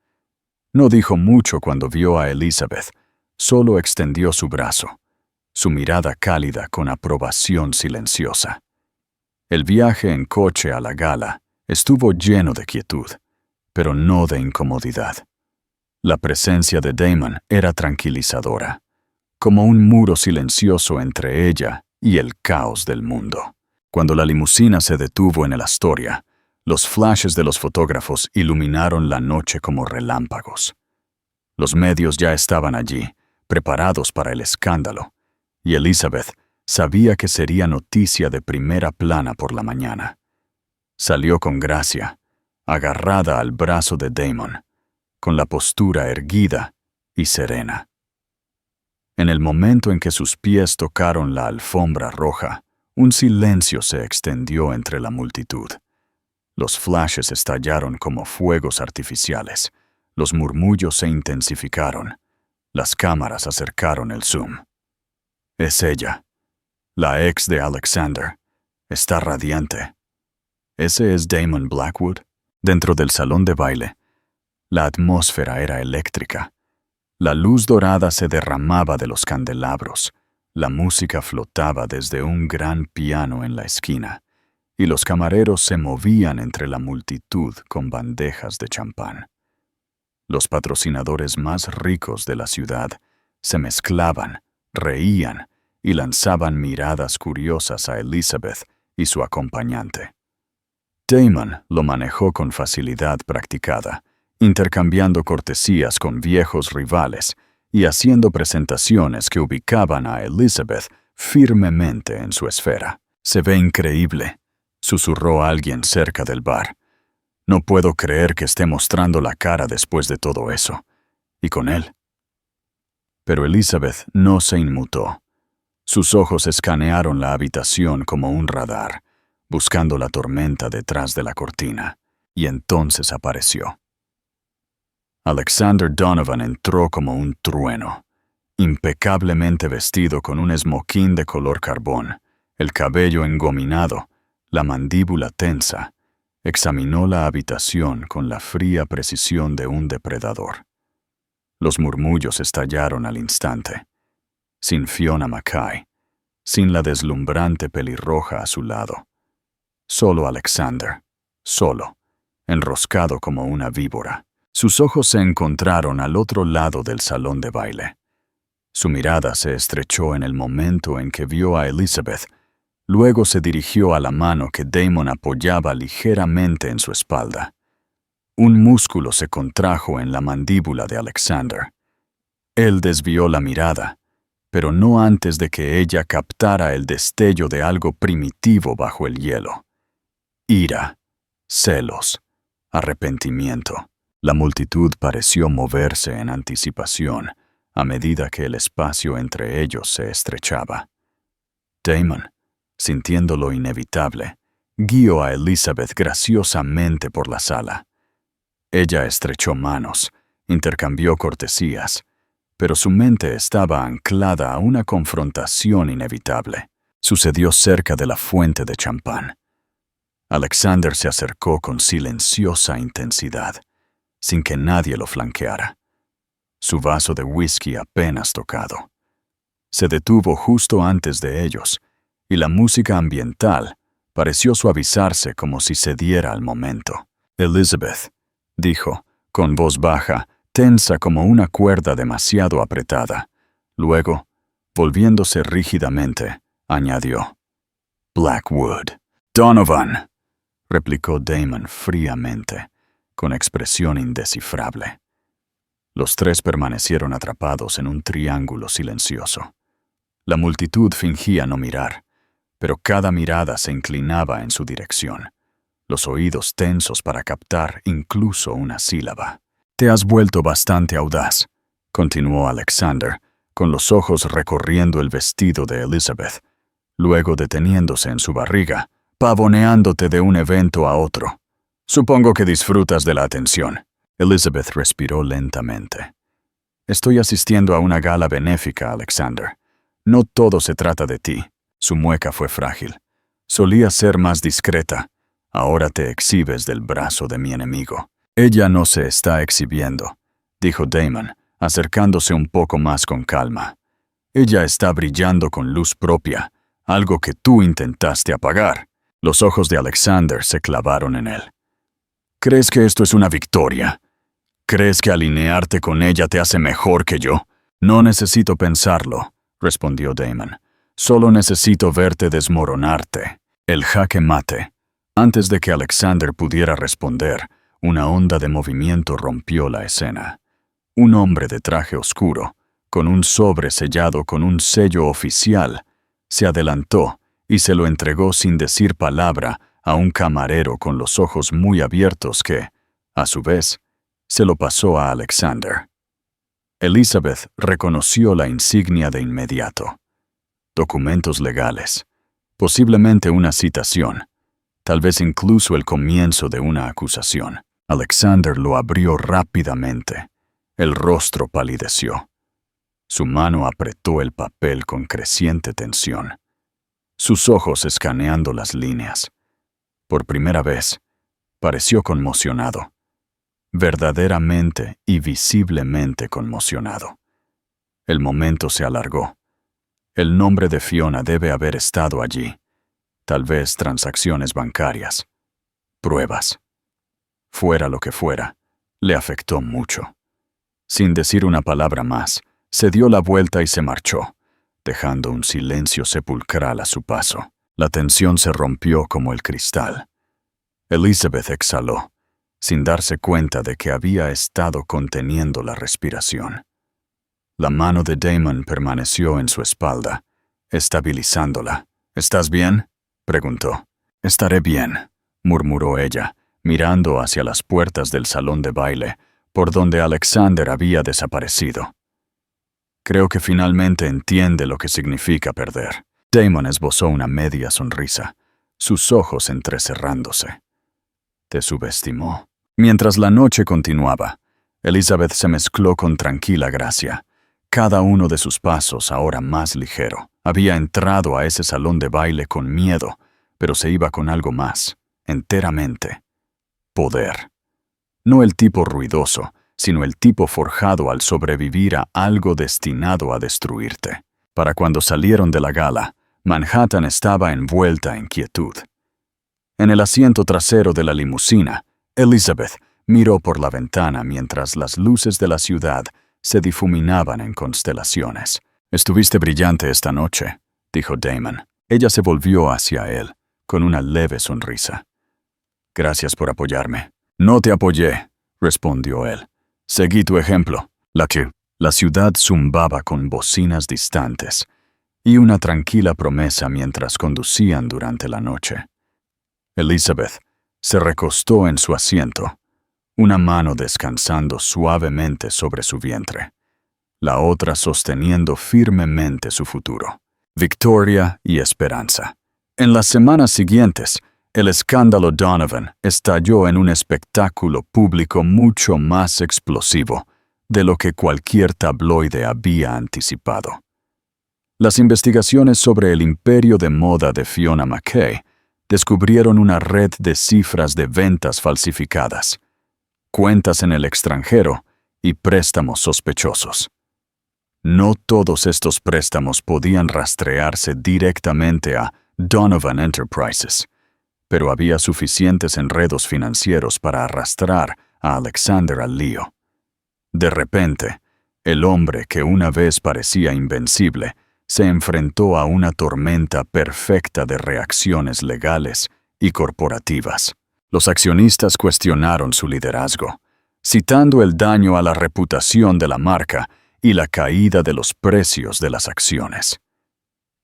No dijo mucho cuando vio a Elizabeth, solo extendió su brazo, su mirada cálida con aprobación silenciosa. El viaje en coche a la gala estuvo lleno de quietud, pero no de incomodidad. La presencia de Damon era tranquilizadora, como un muro silencioso entre ella y el caos del mundo. Cuando la limusina se detuvo en el Astoria, los flashes de los fotógrafos iluminaron la noche como relámpagos. Los medios ya estaban allí, preparados para el escándalo, y Elizabeth sabía que sería noticia de primera plana por la mañana. Salió con gracia, agarrada al brazo de Damon, con la postura erguida y serena. En el momento en que sus pies tocaron la alfombra roja, un silencio se extendió entre la multitud. Los flashes estallaron como fuegos artificiales, los murmullos se intensificaron, las cámaras acercaron el zoom. Es ella, la ex de Alexander. Está radiante. ¿Ese es Damon Blackwood? Dentro del salón de baile, la atmósfera era eléctrica. La luz dorada se derramaba de los candelabros, la música flotaba desde un gran piano en la esquina, y los camareros se movían entre la multitud con bandejas de champán. Los patrocinadores más ricos de la ciudad se mezclaban, reían y lanzaban miradas curiosas a Elizabeth y su acompañante. Damon lo manejó con facilidad practicada, intercambiando cortesías con viejos rivales y haciendo presentaciones que ubicaban a Elizabeth firmemente en su esfera. «Se ve increíble», susurró alguien cerca del bar. «No puedo creer que esté mostrando la cara después de todo eso. ¿Y con él?» Pero Elizabeth no se inmutó. Sus ojos escanearon la habitación como un radar, buscando la tormenta detrás de la cortina, y entonces apareció. Alexander Donovan entró como un trueno, impecablemente vestido con un smoking de color carbón, el cabello engominado, la mandíbula tensa. Examinó la habitación con la fría precisión de un depredador. Los murmullos estallaron al instante. Sin Fiona Mackay, sin la deslumbrante pelirroja a su lado. Solo Alexander, solo, enroscado como una víbora. Sus ojos se encontraron al otro lado del salón de baile. Su mirada se estrechó en el momento en que vio a Elizabeth. Luego se dirigió a la mano que Damon apoyaba ligeramente en su espalda. Un músculo se contrajo en la mandíbula de Alexander. Él desvió la mirada, pero no antes de que ella captara el destello de algo primitivo bajo el hielo. Ira, celos, arrepentimiento. La multitud pareció moverse en anticipación a medida que el espacio entre ellos se estrechaba. Damon, sintiendo lo inevitable, guió a Elizabeth graciosamente por la sala. Ella estrechó manos, intercambió cortesías, pero su mente estaba anclada a una confrontación inevitable. Sucedió cerca de la fuente de champán. Alexander se acercó con silenciosa intensidad, sin que nadie lo flanqueara. Su vaso de whisky apenas tocado. Se detuvo justo antes de ellos, y la música ambiental pareció suavizarse como si cediera al momento. «Elizabeth», dijo, con voz baja, tensa como una cuerda demasiado apretada. Luego, volviéndose rígidamente, añadió: «Blackwood». «Donovan», replicó Damon fríamente, con expresión indescifrable. Los tres permanecieron atrapados en un triángulo silencioso. La multitud fingía no mirar, pero cada mirada se inclinaba en su dirección, los oídos tensos para captar incluso una sílaba. «Te has vuelto bastante audaz», continuó Alexander, con los ojos recorriendo el vestido de Elizabeth, luego deteniéndose en su barriga, pavoneándote de un evento a otro. «Supongo que disfrutas de la atención». Elizabeth respiró lentamente. Estoy asistiendo a una gala benéfica, Alexander. No todo se trata de ti. Su mueca fue frágil. Solías ser más discreta. Ahora te exhibes del brazo de mi enemigo. Ella no se está exhibiendo, dijo Damon, acercándose un poco más con calma. Ella está brillando con luz propia, algo que tú intentaste apagar. Los ojos de Alexander se clavaron en él. ¿Crees que esto es una victoria? ¿Crees que alinearte con ella te hace mejor que yo? No necesito pensarlo, respondió Damon. Solo necesito verte desmoronarte. El jaque mate. Antes de que Alexander pudiera responder, una onda de movimiento rompió la escena. Un hombre de traje oscuro, con un sobre sellado con un sello oficial, se adelantó y se lo entregó sin decir palabra a un camarero con los ojos muy abiertos que, a su vez, se lo pasó a Alexander. Elizabeth reconoció la insignia de inmediato. Documentos legales, posiblemente una citación, tal vez incluso el comienzo de una acusación. Alexander lo abrió rápidamente. El rostro palideció. Su mano apretó el papel con creciente tensión. Sus ojos escaneando las líneas. Por primera vez, pareció conmocionado. Verdaderamente y visiblemente conmocionado. El momento se alargó. El nombre de Fiona debe haber estado allí. Tal vez transacciones bancarias. Pruebas. Fuera lo que fuera, le afectó mucho. Sin decir una palabra más, se dio la vuelta y se marchó, dejando un silencio sepulcral a su paso. La tensión se rompió como el cristal. Elizabeth exhaló, sin darse cuenta de que había estado conteniendo la respiración. La mano de Damon permaneció en su espalda, estabilizándola. ¿Estás bien?, preguntó. Estaré bien, murmuró ella, mirando hacia las puertas del salón de baile, por donde Alexander había desaparecido. Creo que finalmente entiende lo que significa perder. Damon esbozó una media sonrisa, sus ojos entrecerrándose. Te subestimó. Mientras la noche continuaba, Elizabeth se mezcló con tranquila gracia. Cada uno de sus pasos ahora más ligero. Había entrado a ese salón de baile con miedo, pero se iba con algo más, enteramente. Poder. No el tipo ruidoso, sino el tipo forjado al sobrevivir a algo destinado a destruirte. Para cuando salieron de la gala, Manhattan estaba envuelta en quietud. En el asiento trasero de la limusina, Elizabeth miró por la ventana mientras las luces de la ciudad se difuminaban en constelaciones. «Estuviste brillante esta noche», dijo Damon. Ella se volvió hacia él, con una leve sonrisa. «Gracias por apoyarme». «No te apoyé», respondió él. «Seguí tu ejemplo». La ciudad zumbaba con bocinas distantes y una tranquila promesa mientras conducían durante la noche. Elizabeth se recostó en su asiento, una mano descansando suavemente sobre su vientre, la otra sosteniendo firmemente su futuro. Victoria y esperanza. En las semanas siguientes, el escándalo Donovan estalló en un espectáculo público mucho más explosivo de lo que cualquier tabloide había anticipado. Las investigaciones sobre el imperio de moda de Fiona McKay descubrieron una red de cifras de ventas falsificadas, cuentas en el extranjero y préstamos sospechosos. No todos estos préstamos podían rastrearse directamente a Donovan Enterprises, pero había suficientes enredos financieros para arrastrar a Alexander al lío. De repente, el hombre que una vez parecía invencible se enfrentó a una tormenta perfecta de reacciones legales y corporativas. Los accionistas cuestionaron su liderazgo, citando el daño a la reputación de la marca y la caída de los precios de las acciones.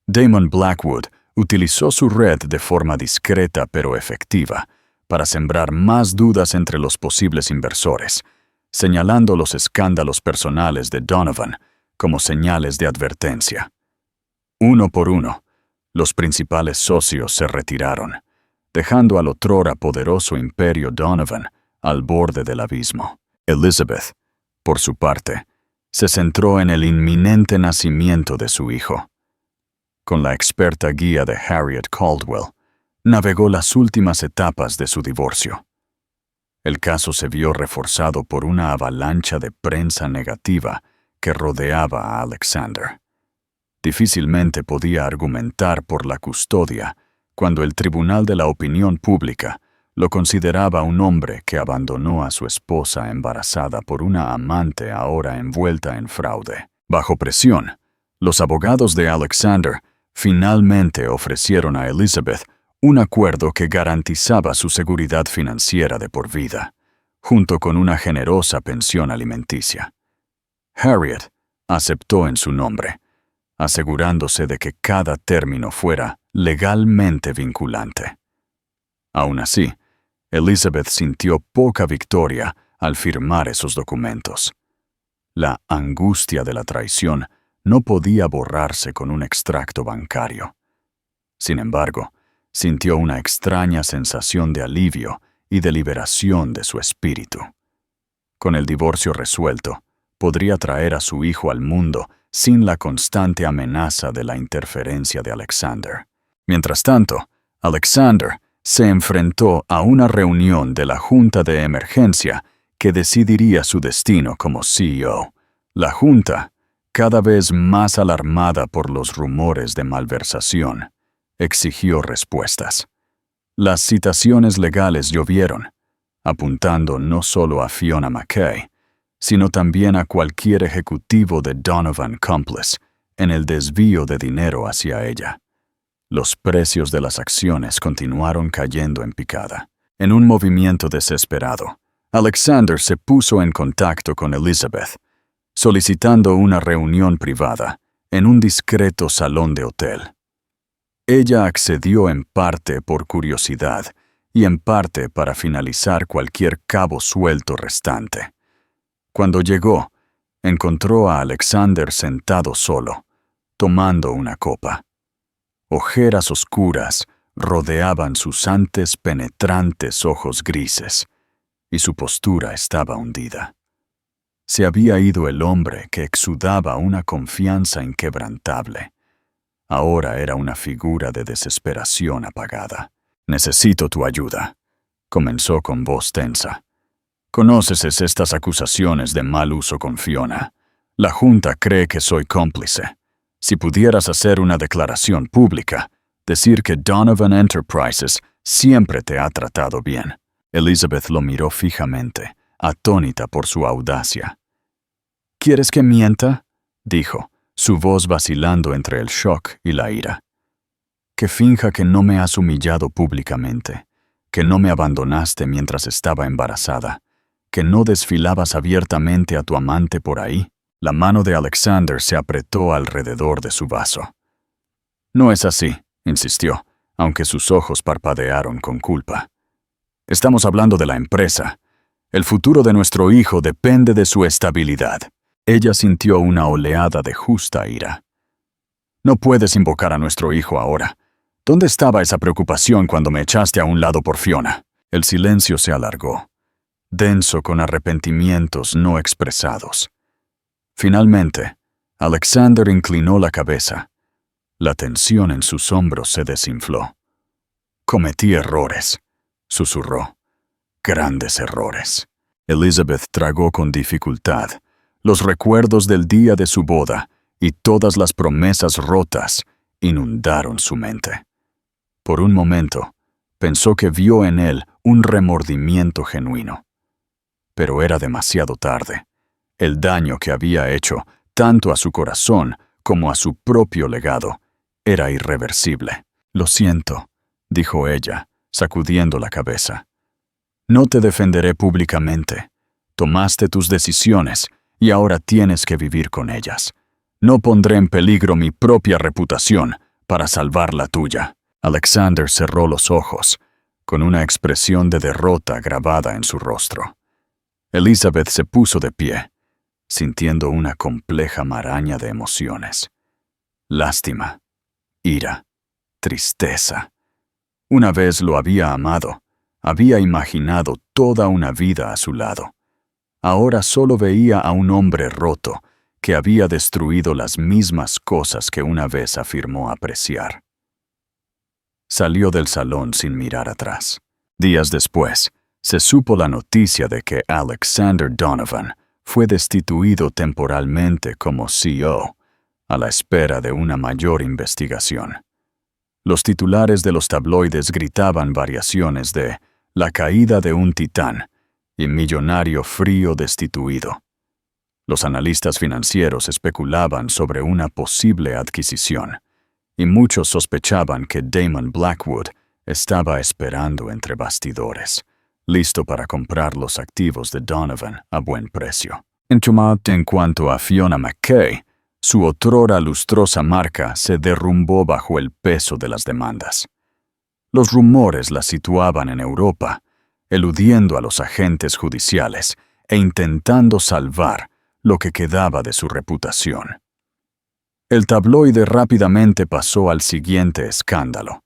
Damon Blackwood utilizó su red de forma discreta pero efectiva para sembrar más dudas entre los posibles inversores, señalando los escándalos personales de Donovan como señales de advertencia. Uno por uno, los principales socios se retiraron, dejando al otrora poderoso imperio Donovan al borde del abismo. Elizabeth, por su parte, se centró en el inminente nacimiento de su hijo. Con la experta guía de Harriet Caldwell, navegó las últimas etapas de su divorcio. El caso se vio reforzado por una avalancha de prensa negativa que rodeaba a Alexander. Difícilmente podía argumentar por la custodia cuando el Tribunal de la Opinión Pública lo consideraba un hombre que abandonó a su esposa embarazada por una amante ahora envuelta en fraude. Bajo presión, los abogados de Alexander finalmente ofrecieron a Elizabeth un acuerdo que garantizaba su seguridad financiera de por vida, junto con una generosa pensión alimenticia. Harriet aceptó en su nombre, asegurándose de que cada término fuera legalmente vinculante. Aún así, Elizabeth sintió poca victoria al firmar esos documentos. La angustia de la traición no podía borrarse con un extracto bancario. Sin embargo, sintió una extraña sensación de alivio y de liberación de su espíritu. Con el divorcio resuelto, podría traer a su hijo al mundo sin la constante amenaza de la interferencia de Alexander. Mientras tanto, Alexander se enfrentó a una reunión de la Junta de Emergencia que decidiría su destino como CEO. La Junta, cada vez más alarmada por los rumores de malversación, exigió respuestas. Las citaciones legales llovieron, apuntando no solo a Fiona McKay, sino también a cualquier ejecutivo de Donovan Complex en el desvío de dinero hacia ella. Los precios de las acciones continuaron cayendo en picada. En un movimiento desesperado, Alexander se puso en contacto con Elizabeth, solicitando una reunión privada en un discreto salón de hotel. Ella accedió en parte por curiosidad y en parte para finalizar cualquier cabo suelto restante. Cuando llegó, encontró a Alexander sentado solo, tomando una copa. Ojeras oscuras rodeaban sus antes penetrantes ojos grises, y su postura estaba hundida. Se había ido el hombre que exudaba una confianza inquebrantable. Ahora era una figura de desesperación apagada. «Necesito tu ayuda», comenzó con voz tensa. «Conoces estas acusaciones de mal uso con Fiona. La Junta cree que soy cómplice. Si pudieras hacer una declaración pública, decir que Donovan Enterprises siempre te ha tratado bien». Elizabeth lo miró fijamente, atónita por su audacia. «¿Quieres que mienta?», dijo, su voz vacilando entre el shock y la ira. «Que finja que no me has humillado públicamente, que no me abandonaste mientras estaba embarazada, que no desfilabas abiertamente a tu amante por ahí». La mano de Alexander se apretó alrededor de su vaso. «No es así», insistió, aunque sus ojos parpadearon con culpa. «Estamos hablando de la empresa. El futuro de nuestro hijo depende de su estabilidad». Ella sintió una oleada de justa ira. «No puedes invocar a nuestro hijo ahora. ¿Dónde estaba esa preocupación cuando me echaste a un lado por Fiona?» El silencio se alargó, denso con arrepentimientos no expresados. Finalmente, Alexander inclinó la cabeza. La tensión en sus hombros se desinfló. «Cometí errores», susurró. «Grandes errores». Elizabeth tragó con dificultad. Los recuerdos del día de su boda y todas las promesas rotas inundaron su mente. Por un momento, pensó que vio en él un remordimiento genuino. Pero era demasiado tarde. El daño que había hecho, tanto a su corazón como a su propio legado, era irreversible. «Lo siento», dijo ella, sacudiendo la cabeza. «No te defenderé públicamente. Tomaste tus decisiones y ahora tienes que vivir con ellas. No pondré en peligro mi propia reputación para salvar la tuya». Alexander cerró los ojos, con una expresión de derrota grabada en su rostro. Elizabeth se puso de pie, sintiendo una compleja maraña de emociones. Lástima, ira, tristeza. Una vez lo había amado, había imaginado toda una vida a su lado. Ahora solo veía a un hombre roto, que había destruido las mismas cosas que una vez afirmó apreciar. Salió del salón sin mirar atrás. Días después, se supo la noticia de que Alexander Donovan fue destituido temporalmente como CEO, a la espera de una mayor investigación. Los titulares de los tabloides gritaban variaciones de «La caída de un titán» y «Millonario frío destituido». Los analistas financieros especulaban sobre una posible adquisición, y muchos sospechaban que Damon Blackwood estaba esperando entre bastidores, listo para comprar los activos de Donovan a buen precio. En cuanto a Fiona McKay, su otrora lustrosa marca se derrumbó bajo el peso de las demandas. Los rumores la situaban en Europa, eludiendo a los agentes judiciales e intentando salvar lo que quedaba de su reputación. El tabloide rápidamente pasó al siguiente escándalo,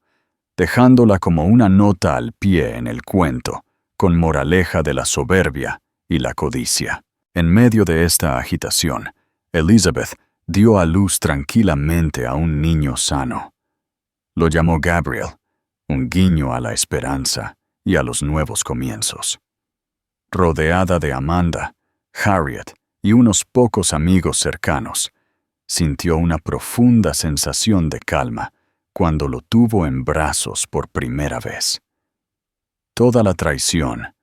dejándola como una nota al pie en el cuento, con moraleja de la soberbia y la codicia. En medio de esta agitación, Elizabeth dio a luz tranquilamente a un niño sano. Lo llamó Gabriel, un guiño a la esperanza y a los nuevos comienzos. Rodeada de Amanda, Harriet y unos pocos amigos cercanos, sintió una profunda sensación de calma cuando lo tuvo en brazos por primera vez. Toda la traición,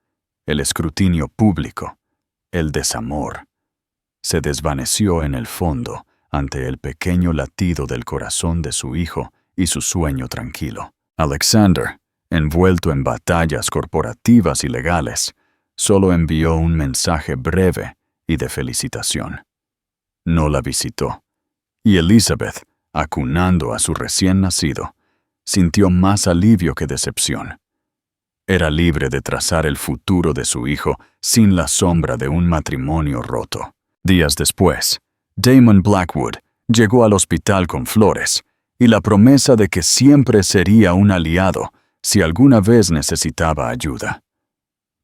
el escrutinio público, el desamor, se desvaneció en el fondo ante el pequeño latido del corazón de su hijo y su sueño tranquilo. Alexander, envuelto en batallas corporativas y legales, solo envió un mensaje breve y de felicitación. No la visitó, y Elizabeth, acunando a su recién nacido, sintió más alivio que decepción. Era libre de trazar el futuro de su hijo sin la sombra de un matrimonio roto. Días después, Damon Blackwood llegó al hospital con flores y la promesa de que siempre sería un aliado si alguna vez necesitaba ayuda.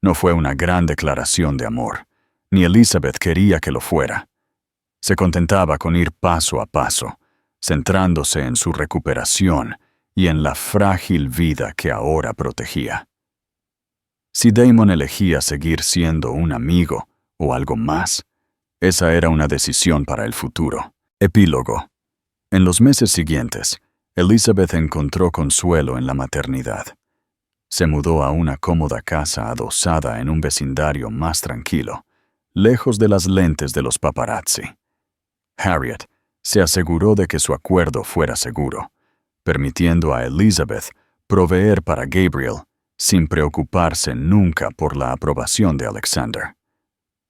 No fue una gran declaración de amor, ni Elizabeth quería que lo fuera. Se contentaba con ir paso a paso, centrándose en su recuperación y en la frágil vida que ahora protegía. Si Damon elegía seguir siendo un amigo o algo más, esa era una decisión para el futuro. Epílogo. En los meses siguientes, Elizabeth encontró consuelo en la maternidad. Se mudó a una cómoda casa adosada en un vecindario más tranquilo, lejos de las lentes de los paparazzi. Harriet se aseguró de que su acuerdo fuera seguro, permitiendo a Elizabeth proveer para Gabriel sin preocuparse nunca por la aprobación de Alexander.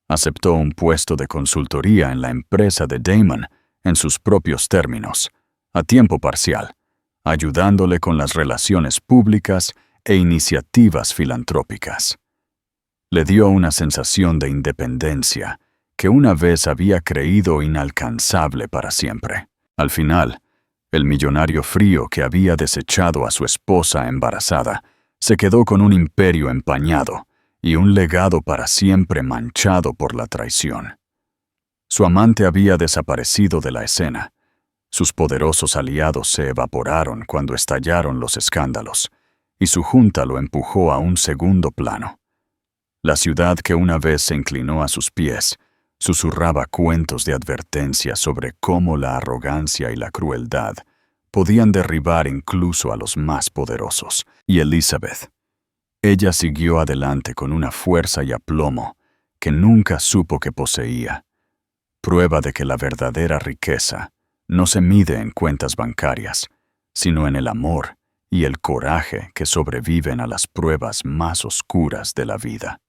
Aceptó un puesto de consultoría en la empresa de Damon en sus propios términos, a tiempo parcial, ayudándole con las relaciones públicas e iniciativas filantrópicas. Le dio una sensación de independencia que una vez había creído inalcanzable para siempre. Al final, el millonario frío que había desechado a su esposa embarazada se quedó con un imperio empañado y un legado para siempre manchado por la traición. Su amante había desaparecido de la escena. Sus poderosos aliados se evaporaron cuando estallaron los escándalos, y su junta lo empujó a un segundo plano. La ciudad que una vez se inclinó a sus pies susurraba cuentos de advertencia sobre cómo la arrogancia y la crueldad podían derribar incluso a los más poderosos. Y Elizabeth, ella siguió adelante con una fuerza y aplomo que nunca supo que poseía, prueba de que la verdadera riqueza no se mide en cuentas bancarias, sino en el amor y el coraje que sobreviven a las pruebas más oscuras de la vida.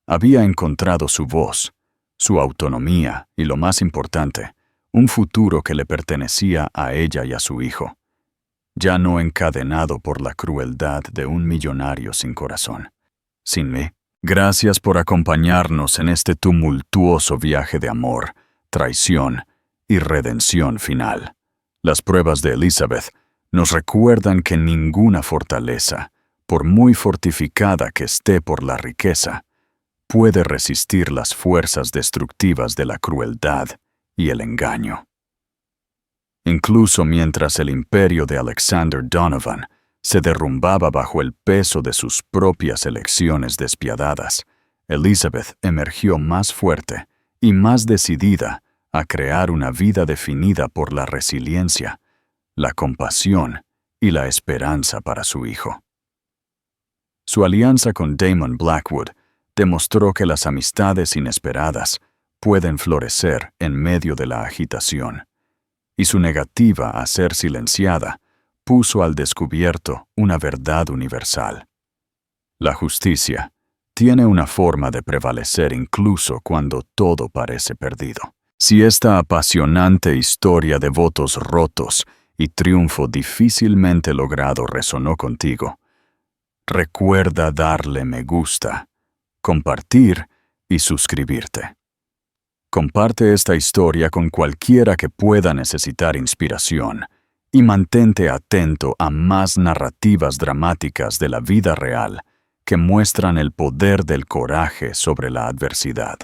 Había encontrado su voz, su autonomía y, lo más importante, un futuro que le pertenecía a ella y a su hijo, ya no encadenado por la crueldad de un millonario sin corazón. Sin mí, gracias por acompañarnos en este tumultuoso viaje de amor, traición y redención final. Las pruebas de Elizabeth nos recuerdan que ninguna fortaleza, por muy fortificada que esté por la riqueza, puede resistir las fuerzas destructivas de la crueldad y el engaño. Incluso mientras el imperio de Alexander Donovan se derrumbaba bajo el peso de sus propias elecciones despiadadas, Elizabeth emergió más fuerte y más decidida a crear una vida definida por la resiliencia, la compasión y la esperanza para su hijo. Su alianza con Damon Blackwood demostró que las amistades inesperadas pueden florecer en medio de la agitación, y su negativa a ser silenciada puso al descubierto una verdad universal. La justicia tiene una forma de prevalecer incluso cuando todo parece perdido. Si esta apasionante historia de votos rotos y triunfo difícilmente logrado resonó contigo, recuerda darle me gusta, compartir y suscribirte. Comparte esta historia con cualquiera que pueda necesitar inspiración y mantente atento a más narrativas dramáticas de la vida real que muestran el poder del coraje sobre la adversidad.